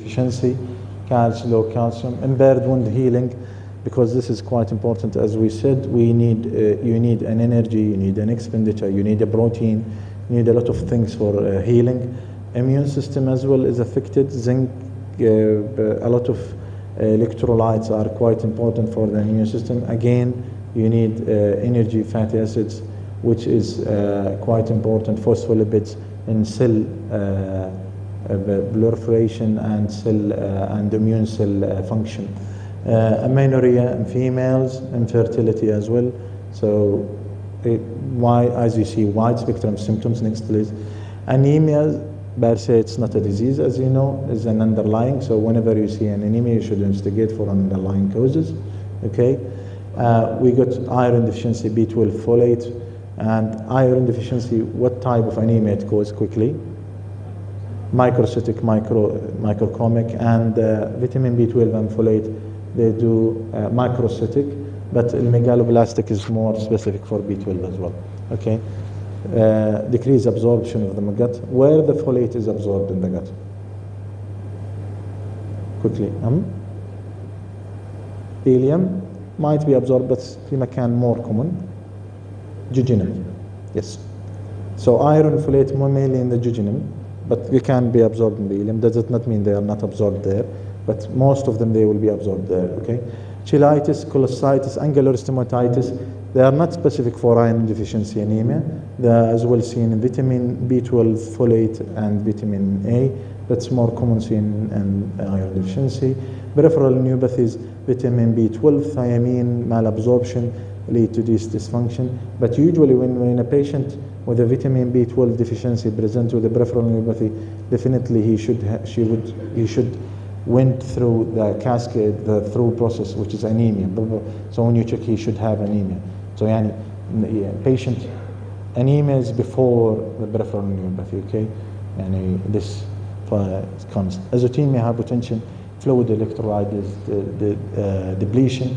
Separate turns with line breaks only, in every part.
deficiency, low calcium, impaired wound healing, because this is quite important. As we said, we need you need an energy, you need an expenditure, you need a protein, you need a lot of things for healing. Immune system as well is affected. Zinc, a lot of electrolytes are quite important for the immune system. Again, you need energy fatty acids, which is quite important. Phospholipids in cell proliferation and cell and immune cell function. Amenorrhea in females, infertility as well. So as you see, wide spectrum symptoms. Next please. Anemia per se, it's not a disease, as you know, it's an underlying. So whenever you see an anemia, you should investigate for underlying causes. Okay. We got iron deficiency, B12, folate, and iron deficiency. What type of anemia it causes quickly? Microcytic, microchromic, and vitamin B12 and folate, they do microcytic, but megaloblastic is more specific for B12 as well. Okay, decreased absorption of the gut. Where the folate is absorbed in the gut? Quickly, ileum might be absorbed, but في مكان more common. Jejunum, yes. So iron, folate more mainly in the jejunum, but they can be absorbed in the ileum. Does it not mean they are not absorbed there? But most of them, they will be absorbed there, okay? Cheilitis, cholecystitis, angular stomatitis, they are not specific for iron deficiency anemia. They are as well seen in vitamin B12, folate, and vitamin A. That's more common seen in iron deficiency. Peripheral neuropathies, vitamin B12, thiamine, malabsorption lead to this dysfunction. But usually when a patient with a vitamin B12 deficiency presents with a peripheral neuropathy, definitely he should went through the cascade, the through process, which is anemia. So when you check, he should have anemia. So patient anemia is before the peripheral neuropathy, okay? And this comes. Azotemia, hypotension, fluid electrolyte depletion,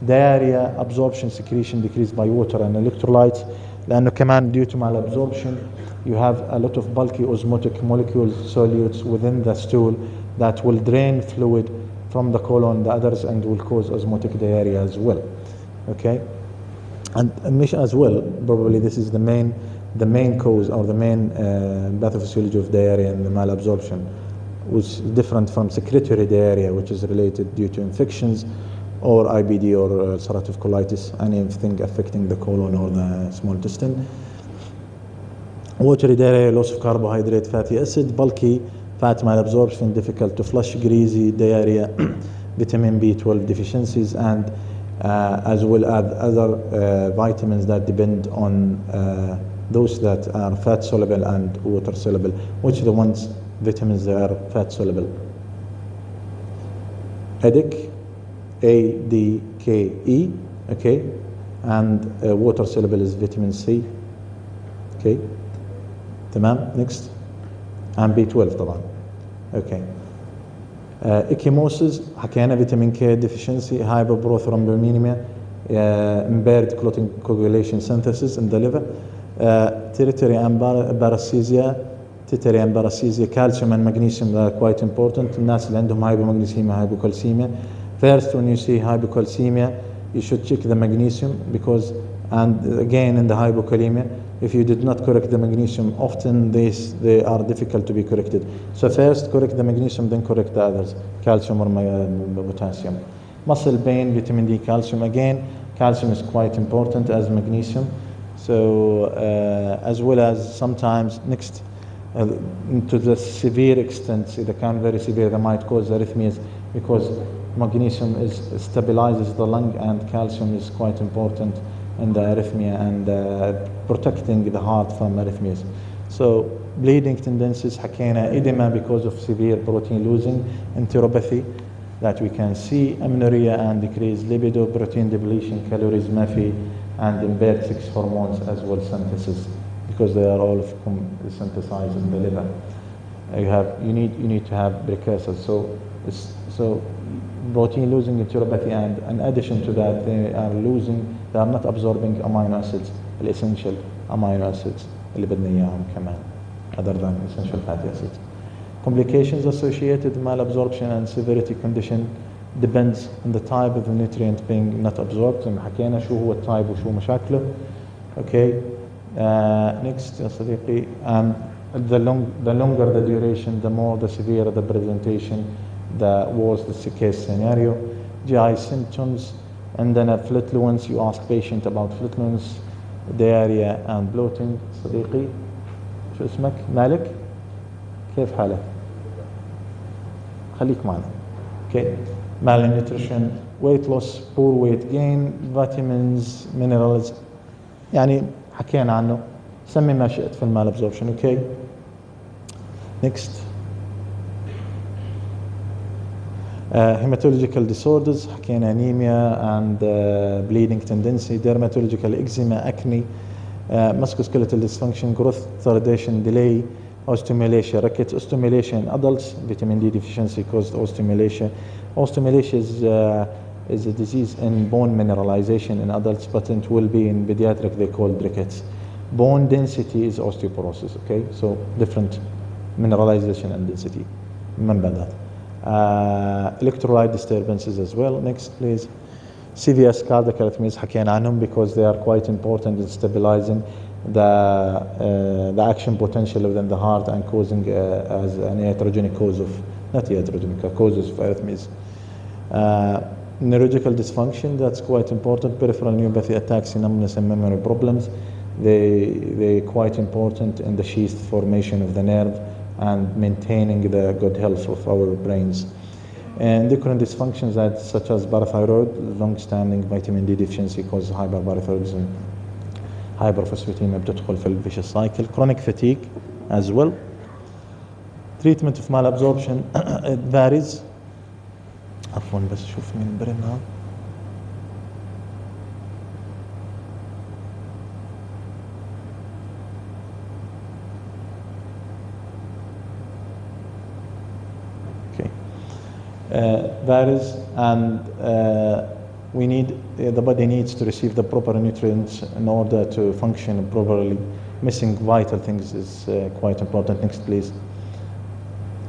diarrhea, absorption, secretion decreased by water and electrolytes. لأنه كمان due to malabsorption, you have a lot of bulky osmotic molecules, solutes within the stool that will drain fluid from the colon, the others, and will cause osmotic diarrhea as well. Okay, and as well, probably this is the main cause or the main pathophysiology of diarrhea and the malabsorption, which is different from secretory diarrhea, which is related due to infections or IBD or ulcerative colitis, anything affecting the colon or the small intestine. Watery diarrhea, loss of carbohydrate, fatty acid, bulky fat malabsorption, difficult to flush, greasy diarrhea, vitamin B12 deficiencies, and as well as other vitamins that depend on those that are fat soluble and water soluble. Which are the ones vitamins that are fat soluble? ADK, ADKE, okay, and water soluble is vitamin C, okay. تمام. Next. And B12 طبعا. Okay. Ecchymosis, حكينا فيتامين K deficiency, hyperprothrombonemia, impaired clotting coagulation synthesis in the liver, tertiary and paresthesia, calcium and magnesium are quite important. الناس اللي عندهم hypomagnesemia, hypocalcemia. First, when you see hypocalcemia, you should check the magnesium, because, and again in the hypokalemia, if you did not correct the magnesium, often they are difficult to be corrected. So first correct the magnesium, then correct the others, calcium or potassium. Muscle pain, vitamin D, calcium. Again, calcium is quite important as magnesium. So as well as sometimes next to the severe extent, the kind very severe, that might cause arrhythmias, because magnesium stabilizes the lung, and calcium is quite important in the arrhythmia and protecting the heart from arrhythmias. So bleeding tendencies, حكينا edema because of severe protein losing, enteropathy that we can see, amenorrhea and decreased libido, protein depletion, calories ما في, and impaired sex hormones as well synthesis, because they are all synthesized in the liver. You need to have precursors. So protein losing, enteropathy, and in addition to that, they are not absorbing amino acids, the essential amino acids اللي بدنا اياهم كمان, other than essential fatty acids. Complications associated with malabsorption and severity condition depends on the type of the nutrient being not absorbed. زي ما حكينا شو هو التايب وشو مشاكله. Okay. Next يا صديقي, and the longer the duration, the more the severe the presentation, the worse the case scenario. GI symptoms, and then flatulence. You ask patient about flatulence, diarrhea and bloating. صديقي شو اسمك؟ مالك؟ كيف حالك؟ خليك معنا. Okay. Malnutrition, weight loss, poor weight gain, vitamins, minerals. يعني حكينا عنه. سمي ما شئت في malabsorption. Okay. Next. Hematological disorders, حكينا anemia and bleeding tendency, dermatological eczema, acne, musculoskeletal dysfunction, growth retardation, delay, osteomalacia, rickets, osteomalacia in adults, vitamin D deficiency caused osteomalacia. Osteomalacia is a disease in bone mineralization in adults, but it will be in pediatric, they call rickets. Bone density is osteoporosis, okay? So different mineralization and density. Remember that. Electrolyte disturbances as well. Next, please. CVS cardiac arrhythmias حكينا عنهم because they are quite important in stabilizing the action potential within the heart and causing as an iatrogenic cause of, not iatrogenic, causes of arrhythmias. Neurological dysfunction, that's quite important. Peripheral neuropathy, ataxia, numbness and memory problems. They're quite important in the sheath formation of the nerve and maintaining the good health of our brains. Endocrine dysfunctions such as parathyroid, long-standing vitamin D deficiency causes hyperparathyroidism, hyperphosphatemia بتدخل في vicious cycle. Chronic fatigue as well. Treatment of malabsorption it varies. عفوا بس شوف مين برنها. Varies, and we need the body needs to receive the proper nutrients in order to function properly. Missing vital things is quite important. Next, please.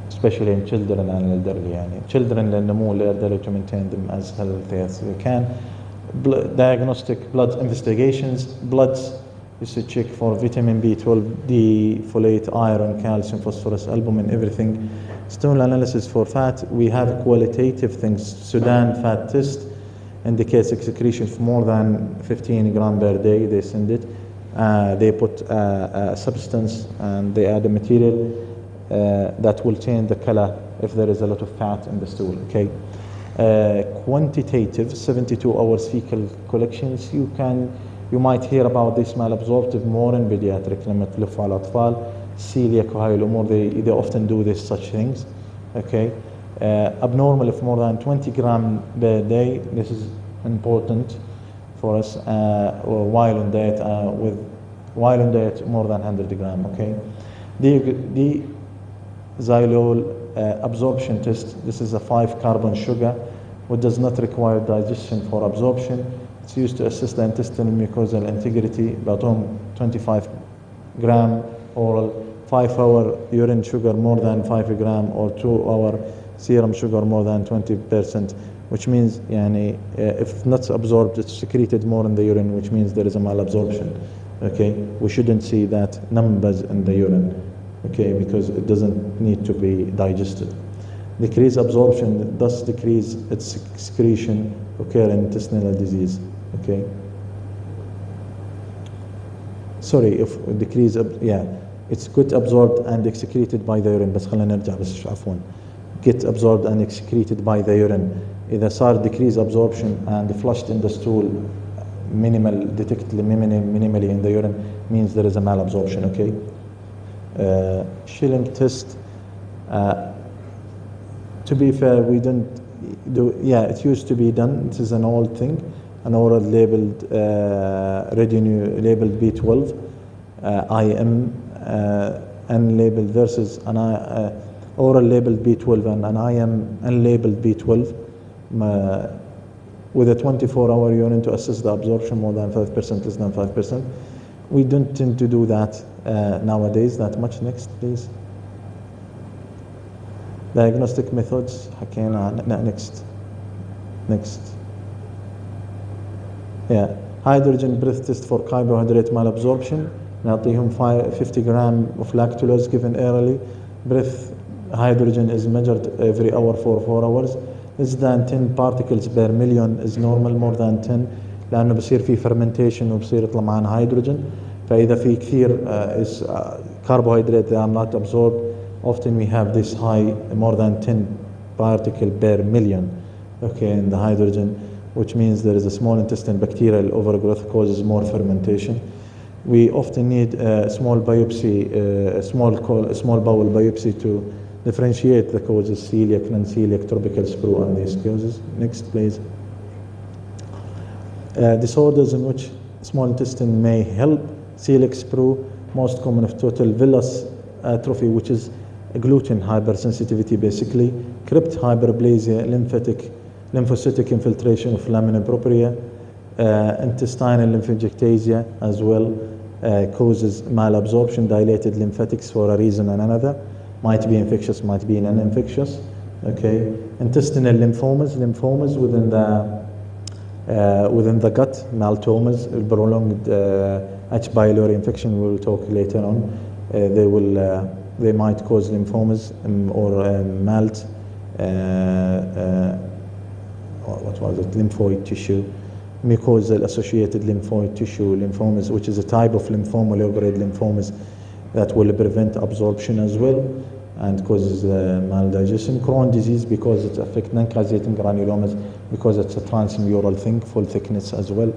Especially in children and elderly. يعني children للنمو elderly to maintain them as healthy as we can. Diagnostic blood investigations. Bloods is to check for vitamin B12, D, folate, iron, calcium, phosphorus, albumin, everything. Stool analysis for fat. We have qualitative things. Sudan fat test indicates excretion of more than 15 grams per day. They send it. They put a substance and they add a material that will change the color if there is a lot of fat in the stool. Okay. Quantitative 72 hours fecal collections. You might hear about this malabsorptive more in pediatric لما تلف على الأطفال. Celiac وهاي الأمور they often do this such things. Okay. Abnormal of more than 20 grams per day. This is important for us while on diet more than 100 grams. Okay. The xylol absorption test. This is a 5-carbon sugar which does not require digestion for absorption. It's used to assess the intestinal mucosal integrity. بعطوهم 25 gram oral, 5-hour urine sugar more than 5 gram, or 2-hour serum sugar more than 20%, which means يعني, if not absorbed, it's secreted more in the urine, which means there is a malabsorption. Okay, we shouldn't see that numbers in the urine. Okay, because it doesn't need to be digested. Decrease absorption, thus decrease its excretion, occur in intestinal disease. Okay. Sorry, if decrease, it's get absorbed and excreted by the urine. بس خلينا نرجع بس عفوا. Get absorbed and excreted by the urine. إذا صار decrease absorption and flushed in the stool, detected minimally in the urine, means there is a malabsorption. Okay. Schilling test. To be fair, we don't do. Yeah, it used to be done. This is an old thing. An oral labeled labeled B12, IM, unlabeled versus an oral labeled B12 and an IM unlabeled B12 with a 24-hour urine to assess the absorption more than 5%, less than 5%. We don't tend to do that nowadays that much. Next, please. Diagnostic methods حكينا. Next. Yeah, hydrogen breath test for carbohydrate malabsorption. نعطيهم 50 gram of lactulose given orally. Breath hydrogen is measured every hour for 4 hours. Less than 10 particles per million is normal. More than 10 لأنه بصير في fermentation وبصير يطلع معنا hydrogen. فإذا في كثير is carbohydrate they are not absorbed. Often we have this high, more than 10 particle per million, okay, in the hydrogen, which means there is a small intestine bacterial overgrowth causes more fermentation. We often need a small biopsy, a small bowel biopsy to differentiate the causes, celiac, non-celiac, tropical sprue, and these causes. Next, please. Disorders in which small intestine may help: celiac sprue, most common of total villus atrophy, which is gluten hypersensitivity basically, crypt hyperplasia, lymphocytic infiltration of lamina propria, intestinal lymphangiectasia as well, causes malabsorption, dilated lymphatics for a reason and another, might be infectious, might be non-infectious, okay. Intestinal lymphomas within the gut, maltomas, prolonged H. pylori infection, we will talk later on. They might cause lymphomas or malt, lymphoid tissue, mucosal associated lymphoid tissue lymphomas, which is a type of lymphoma, low-grade lymphomas that will prevent absorption as well and causes maldigestion. Crohn's disease because it affects non-caseating granulomas because it's a transmural thing, full thickness as well.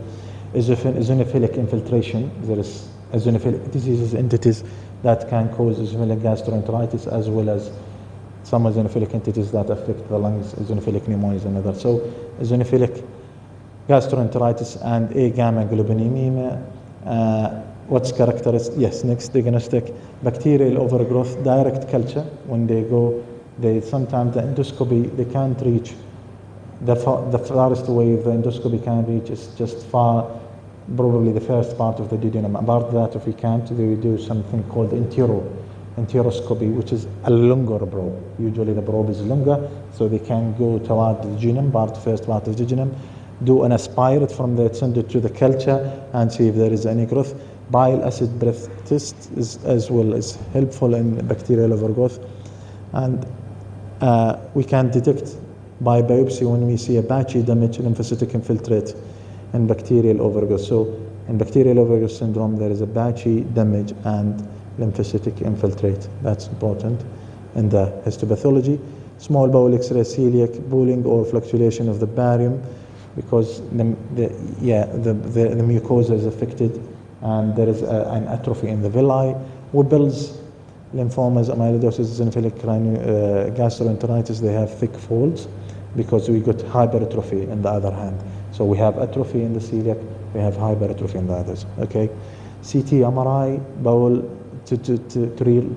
Eosinophilic infiltration, there is eosinophilic diseases, entities that can cause eosinophilic gastroenteritis as well as some eosinophilic entities that affect the lungs, eosinophilic pneumonia is another. So eosinophilic gastroenteritis and agammaglobulinemia. What's characteristic? Yes, next, diagnostic: bacterial overgrowth, direct culture. When they go, sometimes the endoscopy, they can't reach the farthest way the endoscopy can reach is just far, probably the first part of the duodenum. Apart that, if we can't, they will do something called enteroscopy, which is a longer probe. Usually the probe is longer, so they can go toward the duodenum, first part of the duodenum, do an aspirate from there, send it to the culture and see if there is any growth. Bile acid breath test is as well as helpful in bacterial overgrowth. And we can detect by biopsy when we see a patchy damage lymphocytic infiltrate in bacterial overgrowth. So in bacterial overgrowth syndrome, there is a patchy damage and lymphocytic infiltrate. That's important in the histopathology. Small bowel X-ray, celiac, pooling or fluctuation of the barium, because the mucosa is affected and there is an atrophy in the villi. Whipple's, lymphomas, amyloidosis, eosinophilic gastroenteritis, they have thick folds because we got hypertrophy in the other hand. So we have atrophy in the celiac, we have hypertrophy in the others, okay. CT, MRI, bowel to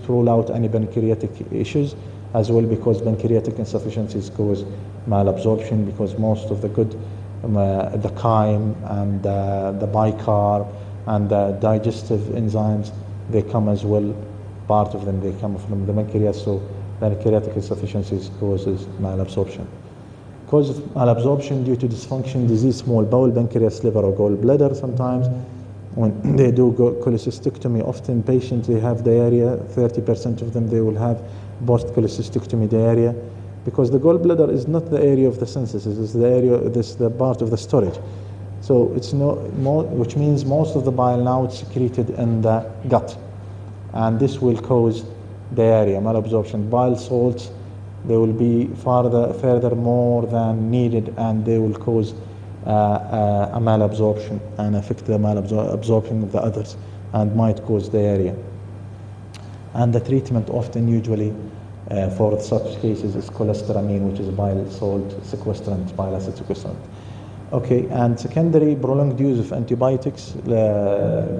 rule out any pancreatic issues as well, because pancreatic insufficiencies cause malabsorption, because most of the good the chyme and the bicarb and the digestive enzymes, they come as well, part of them they come from the pancreas, so pancreatic insufficiencies causes malabsorption. Cause of malabsorption due to dysfunction, disease, small bowel, pancreas, liver or gallbladder. Sometimes when they do cholecystectomy, often patients, they have diarrhea, 30% of them they will have post-cholecystectomy diarrhea, because the gallbladder is not the area of the synthesis, it's the area, this the part of the storage. So it's which means most of the bile now it's secreted in the gut, and this will cause diarrhea, malabsorption. Bile salts, they will be further more than needed, and they will cause a malabsorption and affect the malabsorption of the others and might cause diarrhea. And the treatment often usually for such cases is cholestyramine, which is bile salt sequestrant, bile acid sequestrant. Okay, and secondary prolonged use of antibiotics,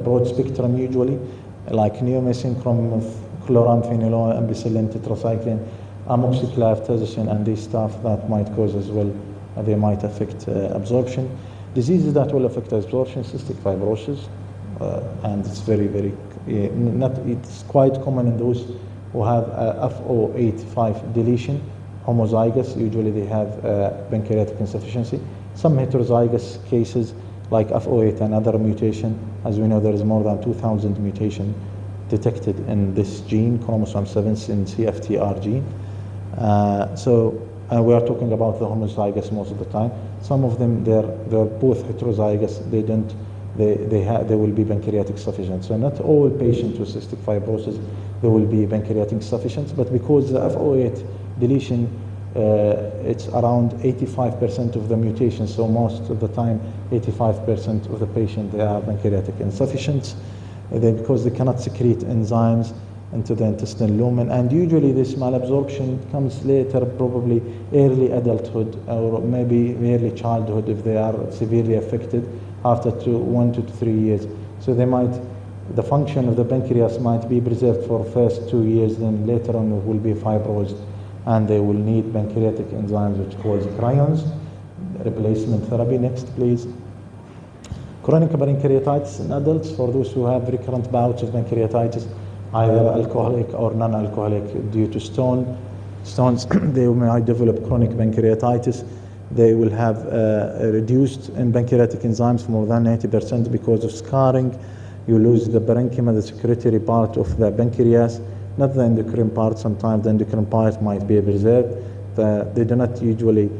broad spectrum usually, like neomycin, chloramphenolone, ampicillin, tetracycline, amoxiclav, tazocin, and these stuff that might cause as well, they might affect absorption. Diseases that will affect absorption: cystic fibrosis, and it's very, very, it's quite common in those who have F085 deletion, homozygous, usually they have pancreatic insufficiency. Some heterozygous cases like F08 and other mutation. As we know, there is more than 2,000 mutation detected in this gene, chromosome 7 in CFTR gene. We are talking about the homozygous most of the time. Some of them, they're both heterozygous. They will be pancreatic insufficient. So not all patients with cystic fibrosis, they will be pancreatic insufficient, but because the F08 deletion, it's around 85% of the mutations. So most of the time, 85% of the patient, they are pancreatic insufficient. Because they cannot secrete enzymes into the intestinal lumen, and usually this malabsorption comes later, probably early adulthood or maybe early childhood if they are severely affected after 1 to 3 years. So the function of the pancreas might be preserved for first 2 years, then later on it will be fibrosed, and they will need pancreatic enzymes which called cryons, replacement therapy. Next, please. Chronic pancreatitis in adults, for those who have recurrent bouts of pancreatitis, either alcoholic or non-alcoholic due to stones, they might develop chronic pancreatitis. They will have reduced in pancreatic enzymes more than 80% because of scarring. You lose the parenchyma, the secretory part of the pancreas, not the endocrine part. Sometimes the endocrine part might be preserved. They do not usually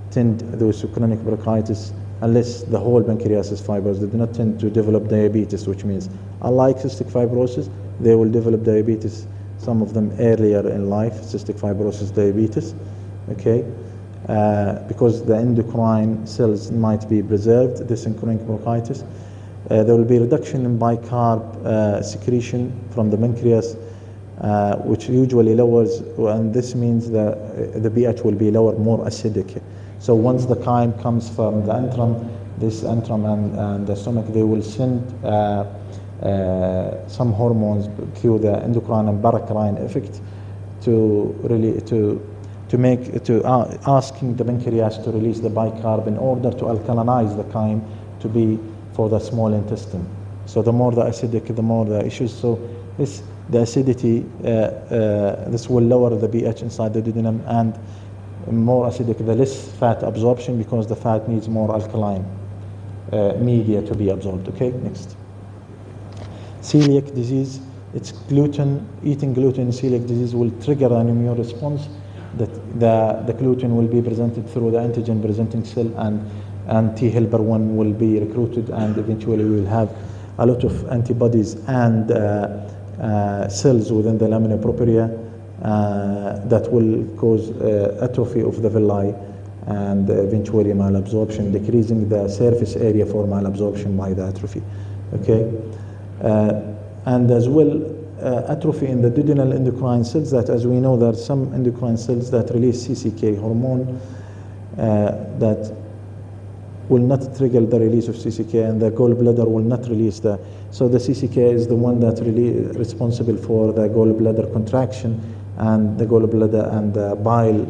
tend, those with chronic bronchitis, unless the whole pancreas is fibrous, they do not tend to develop diabetes, which means, unlike cystic fibrosis, they will develop diabetes, some of them earlier in life, cystic fibrosis diabetes, okay? Because the endocrine cells might be preserved, this in chronic bronchitis. There will be reduction in bicarb secretion from the pancreas, which usually lowers, and this means that the pH will be lower, more acidic. So once the chyme comes from the antrum, this antrum and the stomach, they will send some hormones, cue the endocrine and paracrine effect, asking the pancreas to release the bicarb in order to alkalinize the chyme to be for the small intestine. So the more the acidic, the more the issues. So the acidity, this will lower the pH inside the duodenum, and more acidic, the less fat absorption, because the fat needs more alkaline media to be absorbed. Okay, next. Celiac disease, it's gluten. Eating gluten in celiac disease will trigger an immune response. That the gluten will be presented through the antigen presenting cell, and T helper 1 will be recruited, and eventually we will have a lot of antibodies and cells within the lamina propria that will cause atrophy of the villi and eventually malabsorption, decreasing the surface area for malabsorption by the atrophy. Okay, and as well atrophy in the duodenal endocrine cells, that, as we know, there are some endocrine cells that release CCK hormone that will not trigger the release of CCK, and the gallbladder will not release so the CCK is the one that really responsible for the gallbladder contraction and the gallbladder and the bile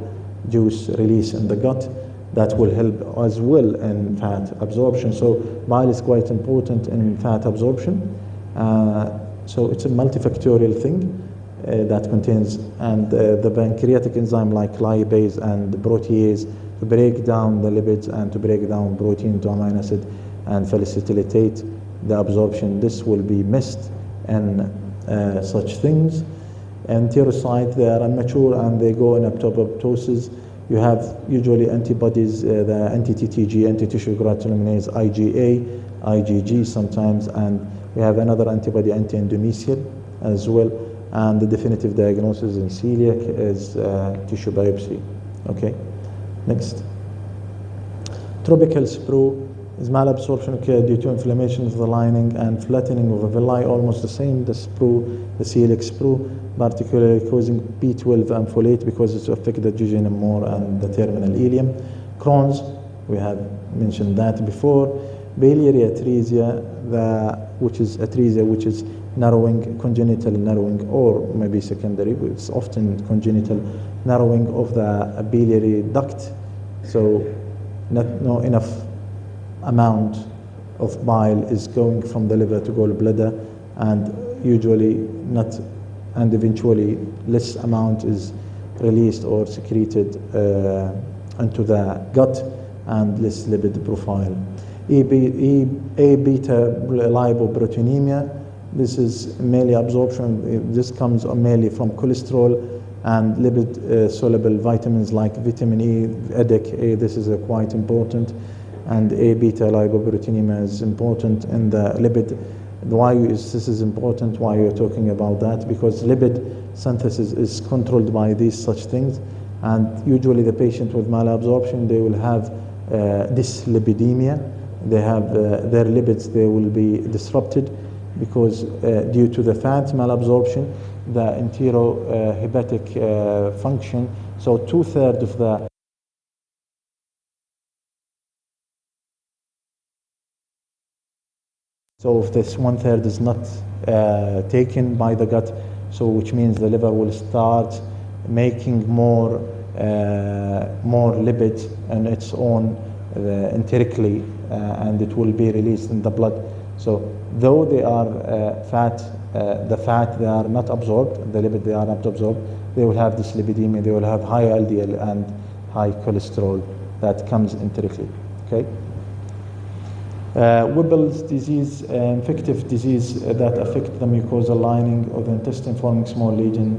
juice release in the gut. That will help as well in fat absorption. So bile is quite important in fat absorption. So it's a multifactorial thing that contains, and the pancreatic enzyme like lipase and protease to break down the lipids and to break down protein to amino acid and facilitate the absorption. This will be missed in such things. Enterocyte, they are immature and they go in apoptosis. You have usually antibodies, the anti-TTG, anti-tissue granulominase, IgA, IgG sometimes, and we have another antibody, anti-endometrial as well. And the definitive diagnosis in celiac is tissue biopsy. Okay, next. Tropical sprue is malabsorption occurred due to inflammation of the lining and flattening of the villi, almost the same, the sprue, the celiac sprue, particularly causing B12 and folate because it's affected the jejunum more and the terminal ileum. Crohn's, we have mentioned that before. Biliary atresia, which is atresia, which is narrowing, congenital narrowing, or maybe secondary, but it's often congenital narrowing of the biliary duct. So not enough amount of bile is going from the liver to gallbladder, and usually not and eventually less amount is released or secreted into the gut, and less lipid profile. A beta lipoproteinemia, this is mainly absorption. This comes mainly from cholesterol and lipid soluble vitamins like vitamin E, EDIC. This is quite important, and A beta lipoproteinemia is important in the lipid. Why is this is important? Why you're talking about that? Because lipid synthesis is controlled by these such things, and usually the patient with malabsorption, they will have dyslipidemia. They have their lipids, they will be disrupted because due to the fat malabsorption, the enterohepatic function. So 2/3 of the if this 1/3 is not taken by the gut, so which means the liver will start making more lipids on its own enterically, and it will be released in the blood. So though they are fat, the fat they are not absorbed, the lipid they are not absorbed, they will have dyslipidemia, they will have high LDL and high cholesterol that comes enterically. Okay. Whipple's disease, infective disease that affect the mucosal lining of the intestine, forming small lesion,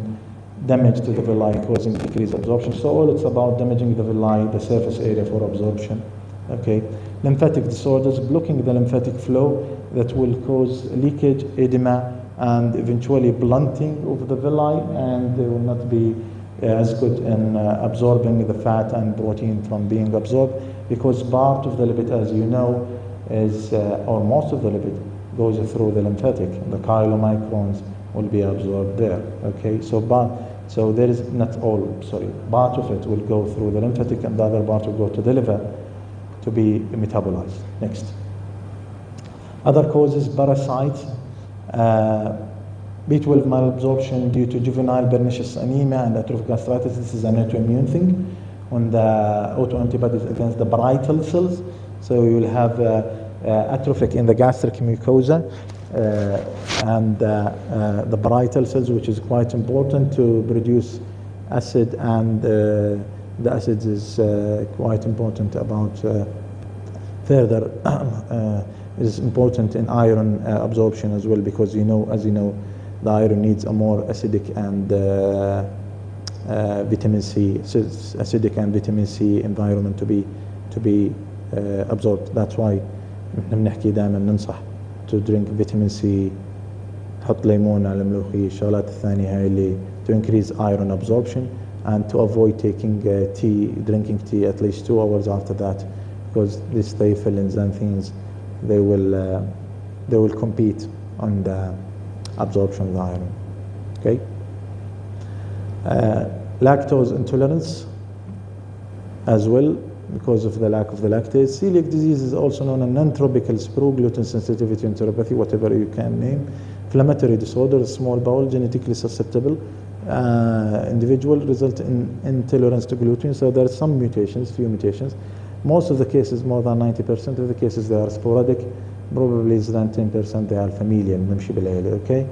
damage to the villi, causing decreased absorption. So all it's about damaging the villi, the surface area for absorption. Okay. Lymphatic disorders, blocking the lymphatic flow that will cause leakage, edema, and eventually blunting of the villi, and they will not be as good in absorbing the fat and protein from being absorbed, because part of the lipid, as you know, is, or most of the lipid goes through the lymphatic. The chylomicrons will be absorbed there. Okay, so there is not all, sorry, part of it will go through the lymphatic, and the other part will go to the liver to be metabolized. Next. Other causes, parasites, B12 malabsorption due to juvenile pernicious anemia and atrophic gastritis. This is an autoimmune thing on the autoantibodies against the parietal cells. So you will have atrophic in the gastric mucosa and the parietal cells, which is quite important to produce acid, and the acid is quite important about further is important in iron absorption as well, because as you know, the iron needs a more acidic and vitamin C, acidic and vitamin C environment to be absorbed. That's why بنحكي دائما ننصح to drink vitamin C، حط ليمون على الملوخية، الشغلات الثانية هاي اللي to increase iron absorption, and to avoid taking drinking tea at least 2 hours after that, because these thiophylline and things, they will compete on the absorption of the iron. Okay. Lactose intolerance as well, because of the lack of the lactase. Celiac disease is also known as non-tropical sprue, gluten sensitivity, enteropathy, whatever you can name. Inflammatory disorders, small bowel, genetically susceptible individual, result in intolerance to gluten. So there are some mutations, few mutations. Most of the cases, more than 90% of the cases, they are sporadic. Probably less than 10% they are familial, نمشي بالعيلة. Okay.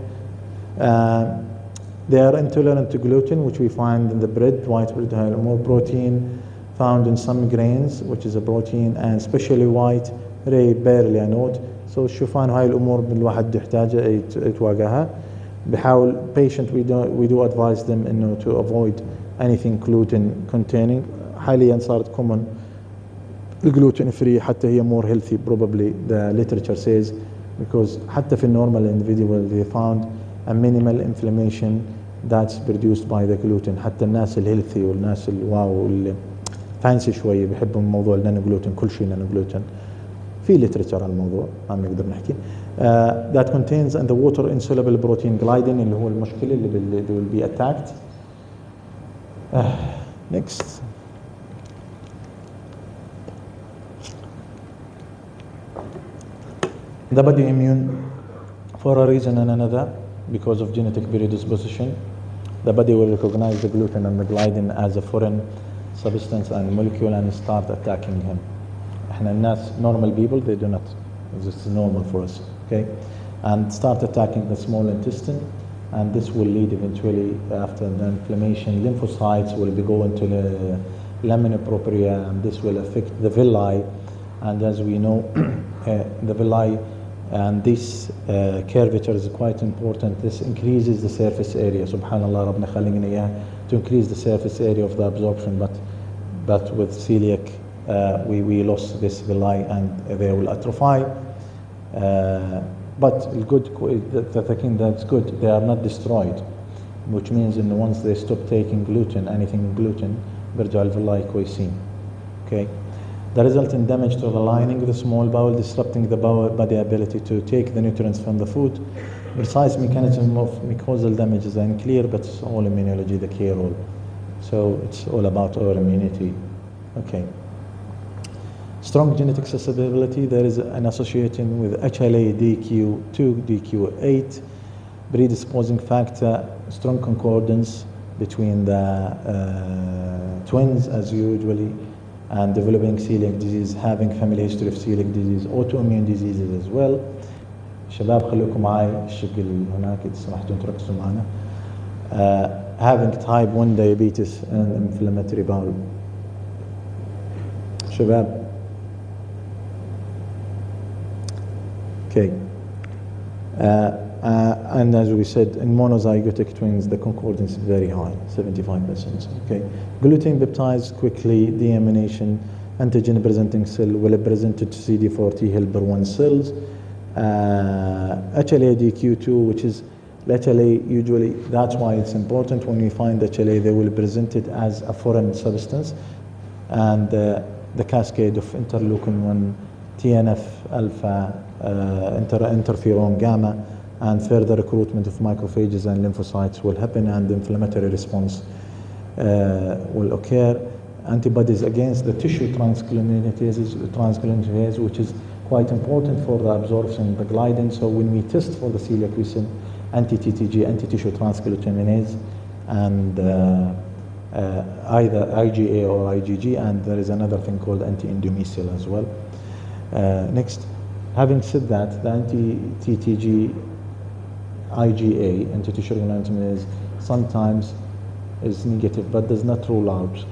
They are intolerant to gluten, which we find in the bread, white bread, more protein found in some grains, which is a protein, and especially white, barely a note. So شوفان هاي الأمور بالواحد يحتاجها يتواجهها. بحاول patient we do advise them إنه to avoid anything gluten containing. حاليا صارت common gluten free، حتى هي more healthy probably the literature says, because حتى في normal individual they found a minimal inflammation that's produced by the gluten. حتى الناس الهيلثي والناس الواو فانسي شويه بيحبوا موضوع النانو جلوتين، كل شيء نانو جلوتين. في literature على الموضوع ما نقدر نحكي. That contains in the water insoluble protein gliadin، اللي هو المشكله اللي will be attacked. Next. The body immune for a reason and another, because of genetic predisposition. The body will recognize the gluten and the gliadin as a foreign substance and molecule and start attacking him. احنا الناس normal people, they do not. This is normal for us. Okay, and start attacking the small intestine, and this will lead eventually, after the inflammation, lymphocytes will be going to the lamina propria, and this will affect the villi. And as we know, the villi and this curvature is quite important. This increases the surface area. Subhanallah, Rabbna khalaqna iyah, to increase the surface area of the absorption. But with celiac, we lost this villi and they will atrophy. But the thing that's good, they are not destroyed, which means in once they stop taking gluten, anything gluten, برجع الفيلاي كويسين. Okay. The resultant damage to the lining of the small bowel, disrupting the body ability to take the nutrients from the food. Precise mechanism of mucosal damage is unclear, but it's all immunology, the key role. So it's all about our immunity. Okay. Strong genetic susceptibility, there is an association with HLA DQ2, DQ8, predisposing factor, strong concordance between the twins as usually, and developing celiac disease, having family history of celiac disease, autoimmune diseases as well. شباب خلوكم معي الشكل هناك إذا سمحتوا تركزوا معنا. Having type 1 diabetes and inflammatory bowel. شباب. Okay. And as we said, in monozygotic twins, the concordance is very high, 75%. Okay. Gluten peptides quickly deamination, antigen presenting cell will present to CD4 T helper 1 cells. HLA-DQ2, which is HLA, usually that's why it's important when we find HLA, they will present it as a foreign substance, and the cascade of interleukin-1, TNF alpha, interferon gamma, and further recruitment of macrophages and lymphocytes will happen, and the inflammatory response will occur. Antibodies against the tissue transglutaminase, which is quite important for the absorption, the gliding. So when we test for the celiac, we send anti-TTG, anti-tissue transglutaminase, and either IgA or IgG, and there is another thing called anti-endomysial as well. Next, having said that, the anti-TTG, IgA, anti-tissue transglutaminase, sometimes is negative, but does not rule out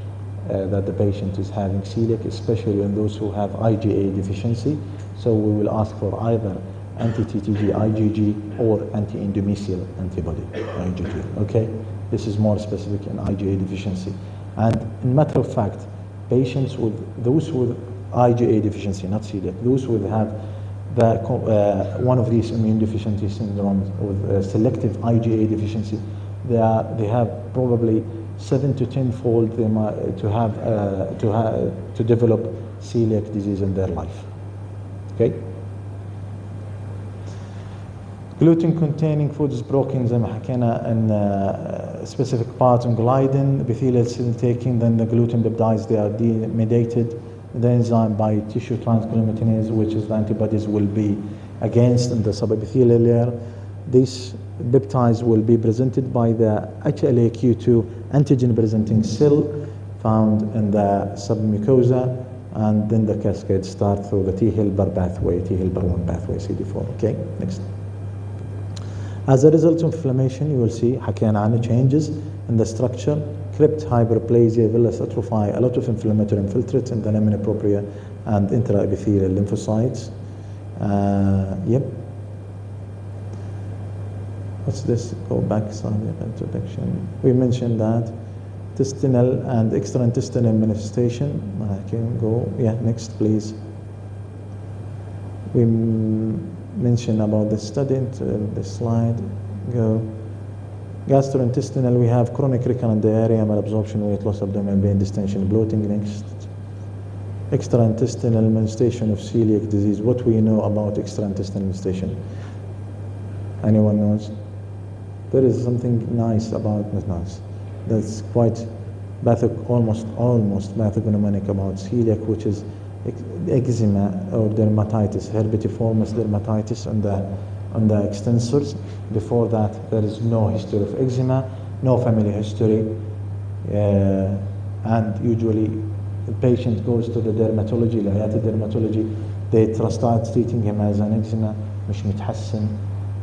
that the patient is having celiac, especially in those who have IgA deficiency. So we will ask for either anti-TTG, IgG, or anti-endomysial antibody, IgG. Okay, this is more specific in IgA deficiency. And in matter of fact, patients with those with IgA deficiency, not celiac, those who have the one of these immune deficiency syndromes with selective IgA deficiency, they have probably 7 to 10-fold to develop celiac disease in their life. Okay. Gluten-containing foods broken زي ما حكينا in specific parts in gliadin, epithelial cell taking, then the gluten peptides, they are mediated, the enzyme by tissue transglutaminase, which is the antibodies will be against in the subepithelial layer. These peptides will be presented by the HLA-Q2 antigen-presenting cell found in the submucosa, and then the cascade starts through the T helper pathway, T helper 1 pathway, CD4. Okay, next. As a result of inflammation, you will see حكينا عنه changes in the structure, crypt hyperplasia, villus atrophy, a lot of inflammatory infiltrates in the lamina propria and intraepithelial lymphocytes. Yep. What's this? Go back some introduction. We mentioned that intestinal and extraintestinal manifestation. I can go. Yeah, next, please. We mentioned about the study. The slide. Go. Gastrointestinal. We have chronic recurrent diarrhea, malabsorption, weight loss, abdominal pain, distension, bloating. Next. Extraintestinal manifestation of celiac disease. What we know about extraintestinal manifestation? Anyone knows? There is something nice about nice. That's quite almost pathognomonic about celiac, which is eczema or dermatitis, herpetiformis dermatitis on the extensors. Before that, there is no history of eczema, no family history, and usually the patient goes to the dermatology, dermatology, they start treating him as an eczema, مش متحسن.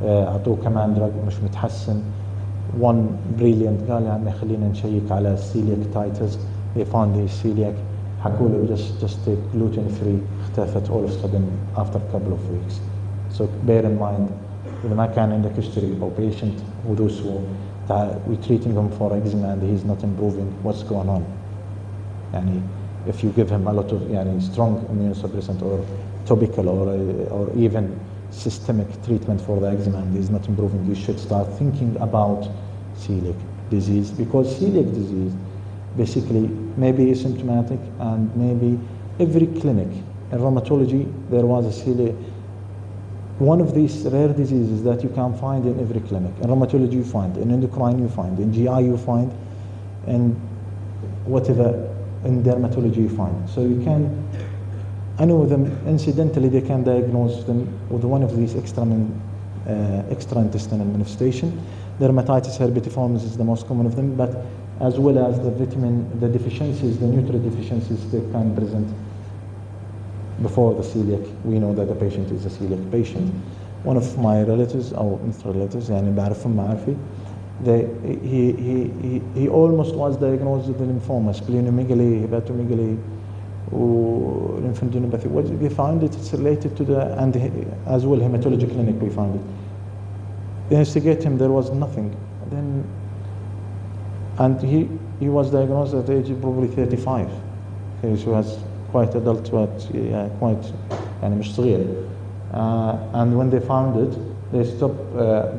أعطوه كمان drug مش متحسن. one brilliant قال يا عمي خلينا نشيك على celiac titers. They found the celiac, حكوا له just take gluten free, اختفت all of a sudden after a couple of weeks. So bear in mind إذا ما كان عندك history أو patient ودوس we're treating him for eczema and he's not improving, what's going on? يعني if you give him a lot of يعني strong immunosuppressant or topical or even systemic treatment for the eczema and he's not improving, you should start thinking about celiac disease, because celiac disease basically may be asymptomatic, and maybe every clinic in rheumatology there was a celiac. One of these rare diseases that you can find in every clinic. In rheumatology you find, in endocrine you find, in GI you find, and whatever in dermatology you find. So you can, I know them incidentally they can diagnose them with one of these extraintestinal manifestation. Dermatitis herpetiformis is the most common of them, but as well as the deficiencies, the nutrient deficiencies they can present before the celiac. We know that the patient is a celiac patient. One of my relatives, or relatives, يعني بعرفهم معارفي, he almost was diagnosed with lymphoma, splenomegaly, hepatomegaly, lymphadenopathy. What we found it's related to and as well hematology clinic we found it. They investigate him, there was nothing. And he was diagnosed at the age of probably 35. Okay, so he was quite adult, but quite يعني مش صغير. And when they found it,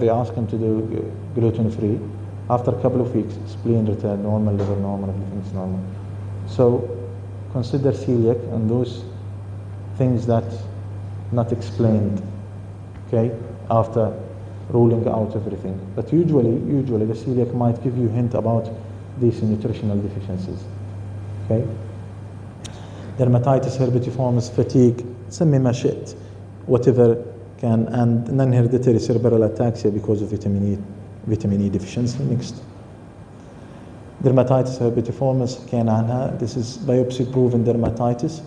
they asked him to do gluten free. After a couple of weeks, spleen returned normal, liver normal, everything's normal. So consider celiac and those things that not explained, okay, after ruling out everything. But usually the celiac might give you a hint about these nutritional deficiencies, okay. Dermatitis herpetiformis, fatigue, سمي ما شئت, whatever can, and non-hereditary cerebral ataxia because of vitamin E deficiency. Next. Dermatitis herpetiformis حكينا عنها. This is biopsy proven dermatitis.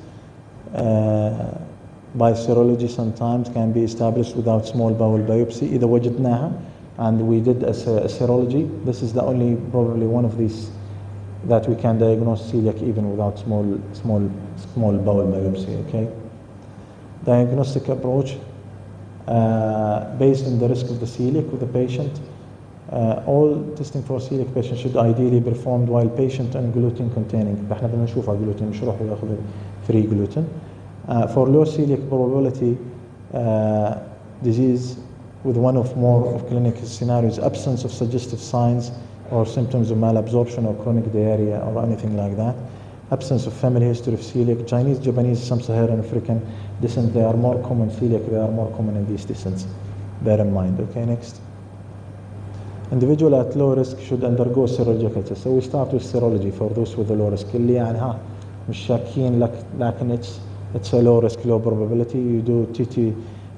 By serology sometimes can be established without small bowel biopsy. إذا وجدناها and we did a serology, this is the only probably one of these that we can diagnose celiac even without small bowel biopsy. Okay. Diagnostic approach based on the risk of the celiac with the patient. All testing for celiac patients should ideally be performed while patient on gluten containing. احنا بدنا نشوف على gluten, مش روح وياخذ free gluten. For low celiac probability disease with one of more of clinical scenarios, absence of suggestive signs or symptoms of malabsorption or chronic diarrhea or anything like that, absence of family history of celiac, Chinese, Japanese, Sub-Saharan African descent, they are more common, celiac, they are more common in these descents. Bear in mind. Okay, next. Individual at low risk should undergo serological test. So we start with serology for those with a low risk. اللي يعني ها مش شاكين لكن it's a low risk, low probability. You do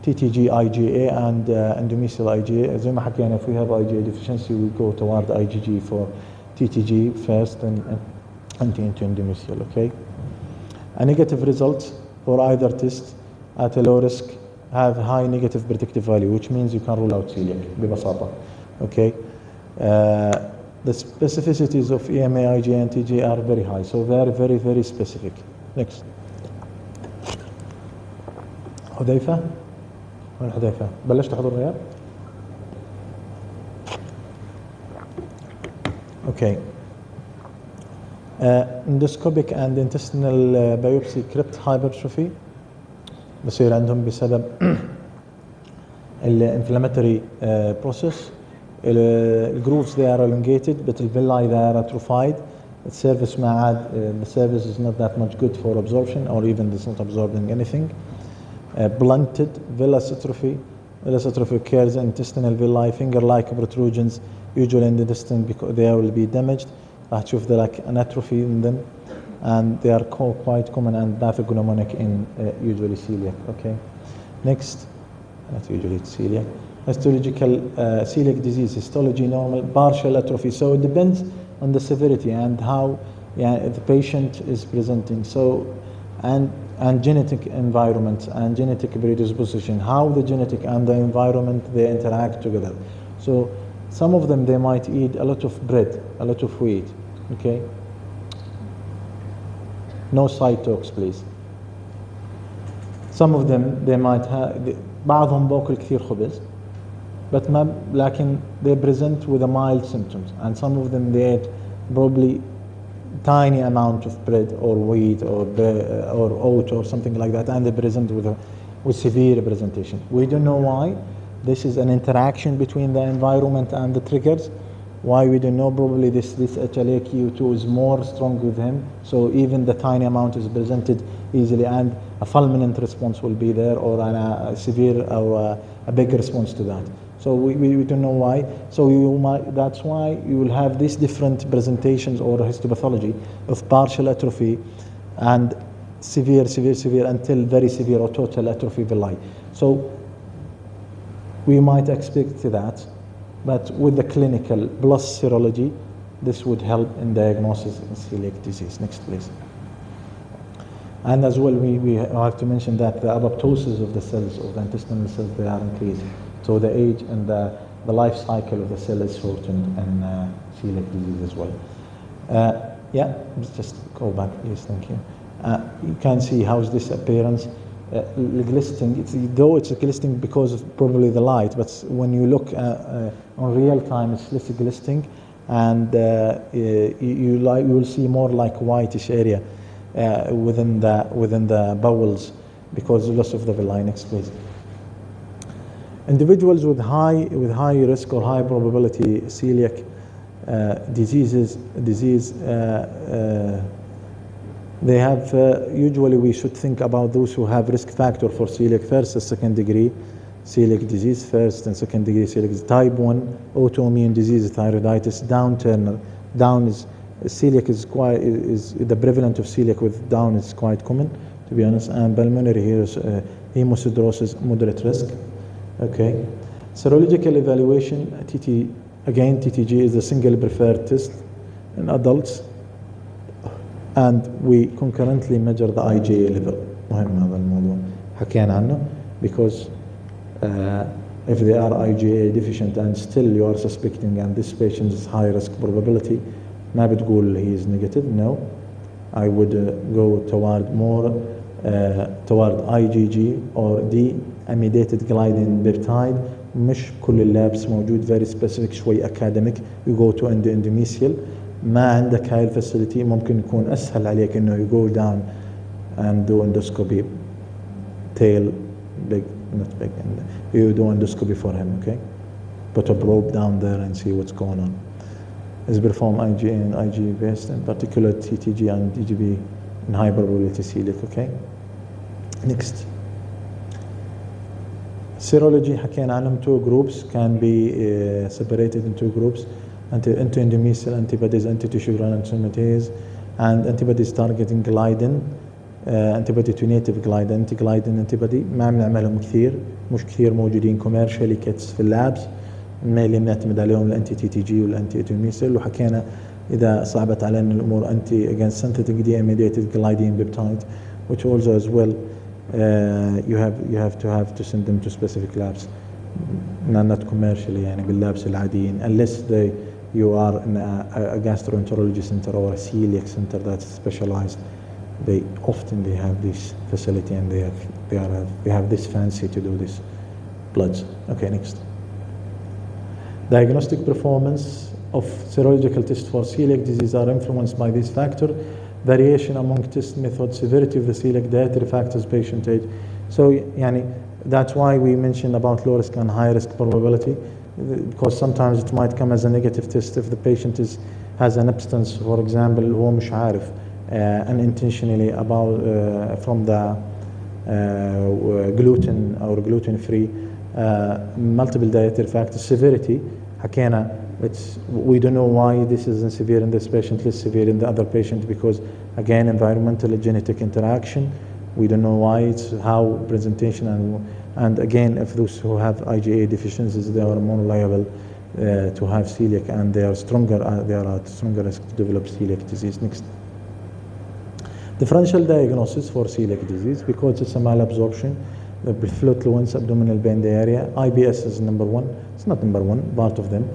TTG, IgA and endomysial IgA. زي ما حكينا, if we have IgA deficiency, we go toward IgG for TTG first and anti-endomysial. Okay. A negative result for either test at a low risk have high negative predictive value, which means you can rule out celiac ببساطة. Okay. The specificities of EMA, IgA, and TG are very high, so very, very, very specific. Next. حذيفة. وين حذيفة؟ بلشت تحضر رياض؟ Okay. Endoscopic and intestinal biopsy crypt hypertrophy بصير عندهم بسبب inflammatory process. The grooves they are elongated, but the villi they are atrophied. The surface the surface is not that much good for absorption, or even it's not absorbing anything. Blunted villus atrophy. Villus atrophy occurs in intestinal villi, finger-like protrusions, usually in the intestine, because they will be damaged. هتشوف like an atrophy in them, and they are quite common and pathognomonic in usually celiac. Okay, next. Not usually it's celiac. Histological celiac disease, histology normal, partial atrophy. So it depends on the severity and how the patient is presenting. So and genetic environment and genetic predisposition, how the genetic and the environment they interact together. So Some of them, they might eat a lot of bread, a lot of wheat, okay? No side talks, please. Some of them, they might have, بعضهم باكل كثير خبز, but ما, لكن they present with a mild symptoms, and some of them, they ate probably tiny amount of bread or wheat or oat or something like that, and they present with severe presentation. We don't know why. This is an interaction between the environment and the triggers. Why we don't know? Probably this HLA-Q2 is more strong with him, so even the tiny amount is presented easily, and a fulminant response will be there, or a severe or a big response to that. So we don't know why. So that's why you will have these different presentations or histopathology of partial atrophy and severe until very severe or total atrophy villi. So we might expect that, but with the clinical plus serology, this would help in diagnosis in celiac disease. Next, please. And as well, we have to mention that the apoptosis of the cells, of the intestinal cells, they are increasing. So the age and the life cycle of the cell is shortened in celiac disease as well. Yeah, just go back, please, thank you. You can see how's this appearance. Glistening, though it's a glistening because of probably the light, but when you look on real time, it's less glistening, and you will see more like whitish area within the bowels because of loss of the villi. Next, please. Individuals with high risk or high probability celiac disease, they have, usually we should think about those who have risk factor for celiac first and second degree celiac disease, first and second degree celiac disease, type 1 autoimmune disease, thyroiditis, Down is celiac is the prevalence of celiac with Down is quite common, to be honest, and pulmonary hemosiderosis, moderate risk. Okay, serological evaluation, TTG is the single preferred test in adults, and we concurrently measure the IgA level. مهم هذا الموضوع حكينا عنه, because if they are IgA deficient and still you are suspecting and this patient is high risk probability, ما بتقول he is negative. No, I would go toward more toward IgG or D amidated gliadin peptide. مش كل اللابس موجود, very specific شوي academic. You go to endometrial, ما عندك هاي الفاسيلتي, ممكن يكون أسهل عليك إنه you go down and do endoscopy, tail big, not big, and you do endoscopy for him. Okay, put a probe down there and see what's going on. Is perform IgA and IgE based, in particular TTG and DGB in high probability celiac. Okay, next. Serology حكينا عنهم, two groups can be separated in two groups: anti-endometrial antibodies, anti-tissue granulomatosis, and antibodies targeting gliadin, antibody to native gliadin, anti-gliadin antibody. ما بنعملهم كثير, مش كثير موجودين commercially kits في اللابس, اللي بنعتمد عليهم الانتي تي تي جي والانتي انتوميسيل. وحكينا اذا صعبت علينا الامور anti against synthetic deamidated gliadin peptide, which also as well you have to send them to specific labs, not commercially, يعني باللابس العاديين, unless you are in a gastroenterology center or a celiac center that's specialized. They have this facility and they have this fancy to do this bloods. Okay, next. Diagnostic performance of serological tests for celiac disease are influenced by this factor: variation among test methods, severity of the celiac, dietary factors, patient age. So يعني that's why we mentioned about low risk and high risk probability, because sometimes it might come as a negative test if the patient has an abstinence, for example, هو مش عارف unintentionally about from the gluten or gluten free, multiple dietary factors, severity حكينا, we don't know why this isn't severe in this patient, less severe in the other patient, because again environmental and genetic interaction. We don't know why, it's how presentation, and again if those who have IgA deficiencies, they are more liable to have celiac, and they are at stronger risk to develop celiac disease. Next. Differential diagnosis for celiac disease, because it's a malabsorption, the fluent abdominal pain area. IBS is number one. It's not number one, part of them.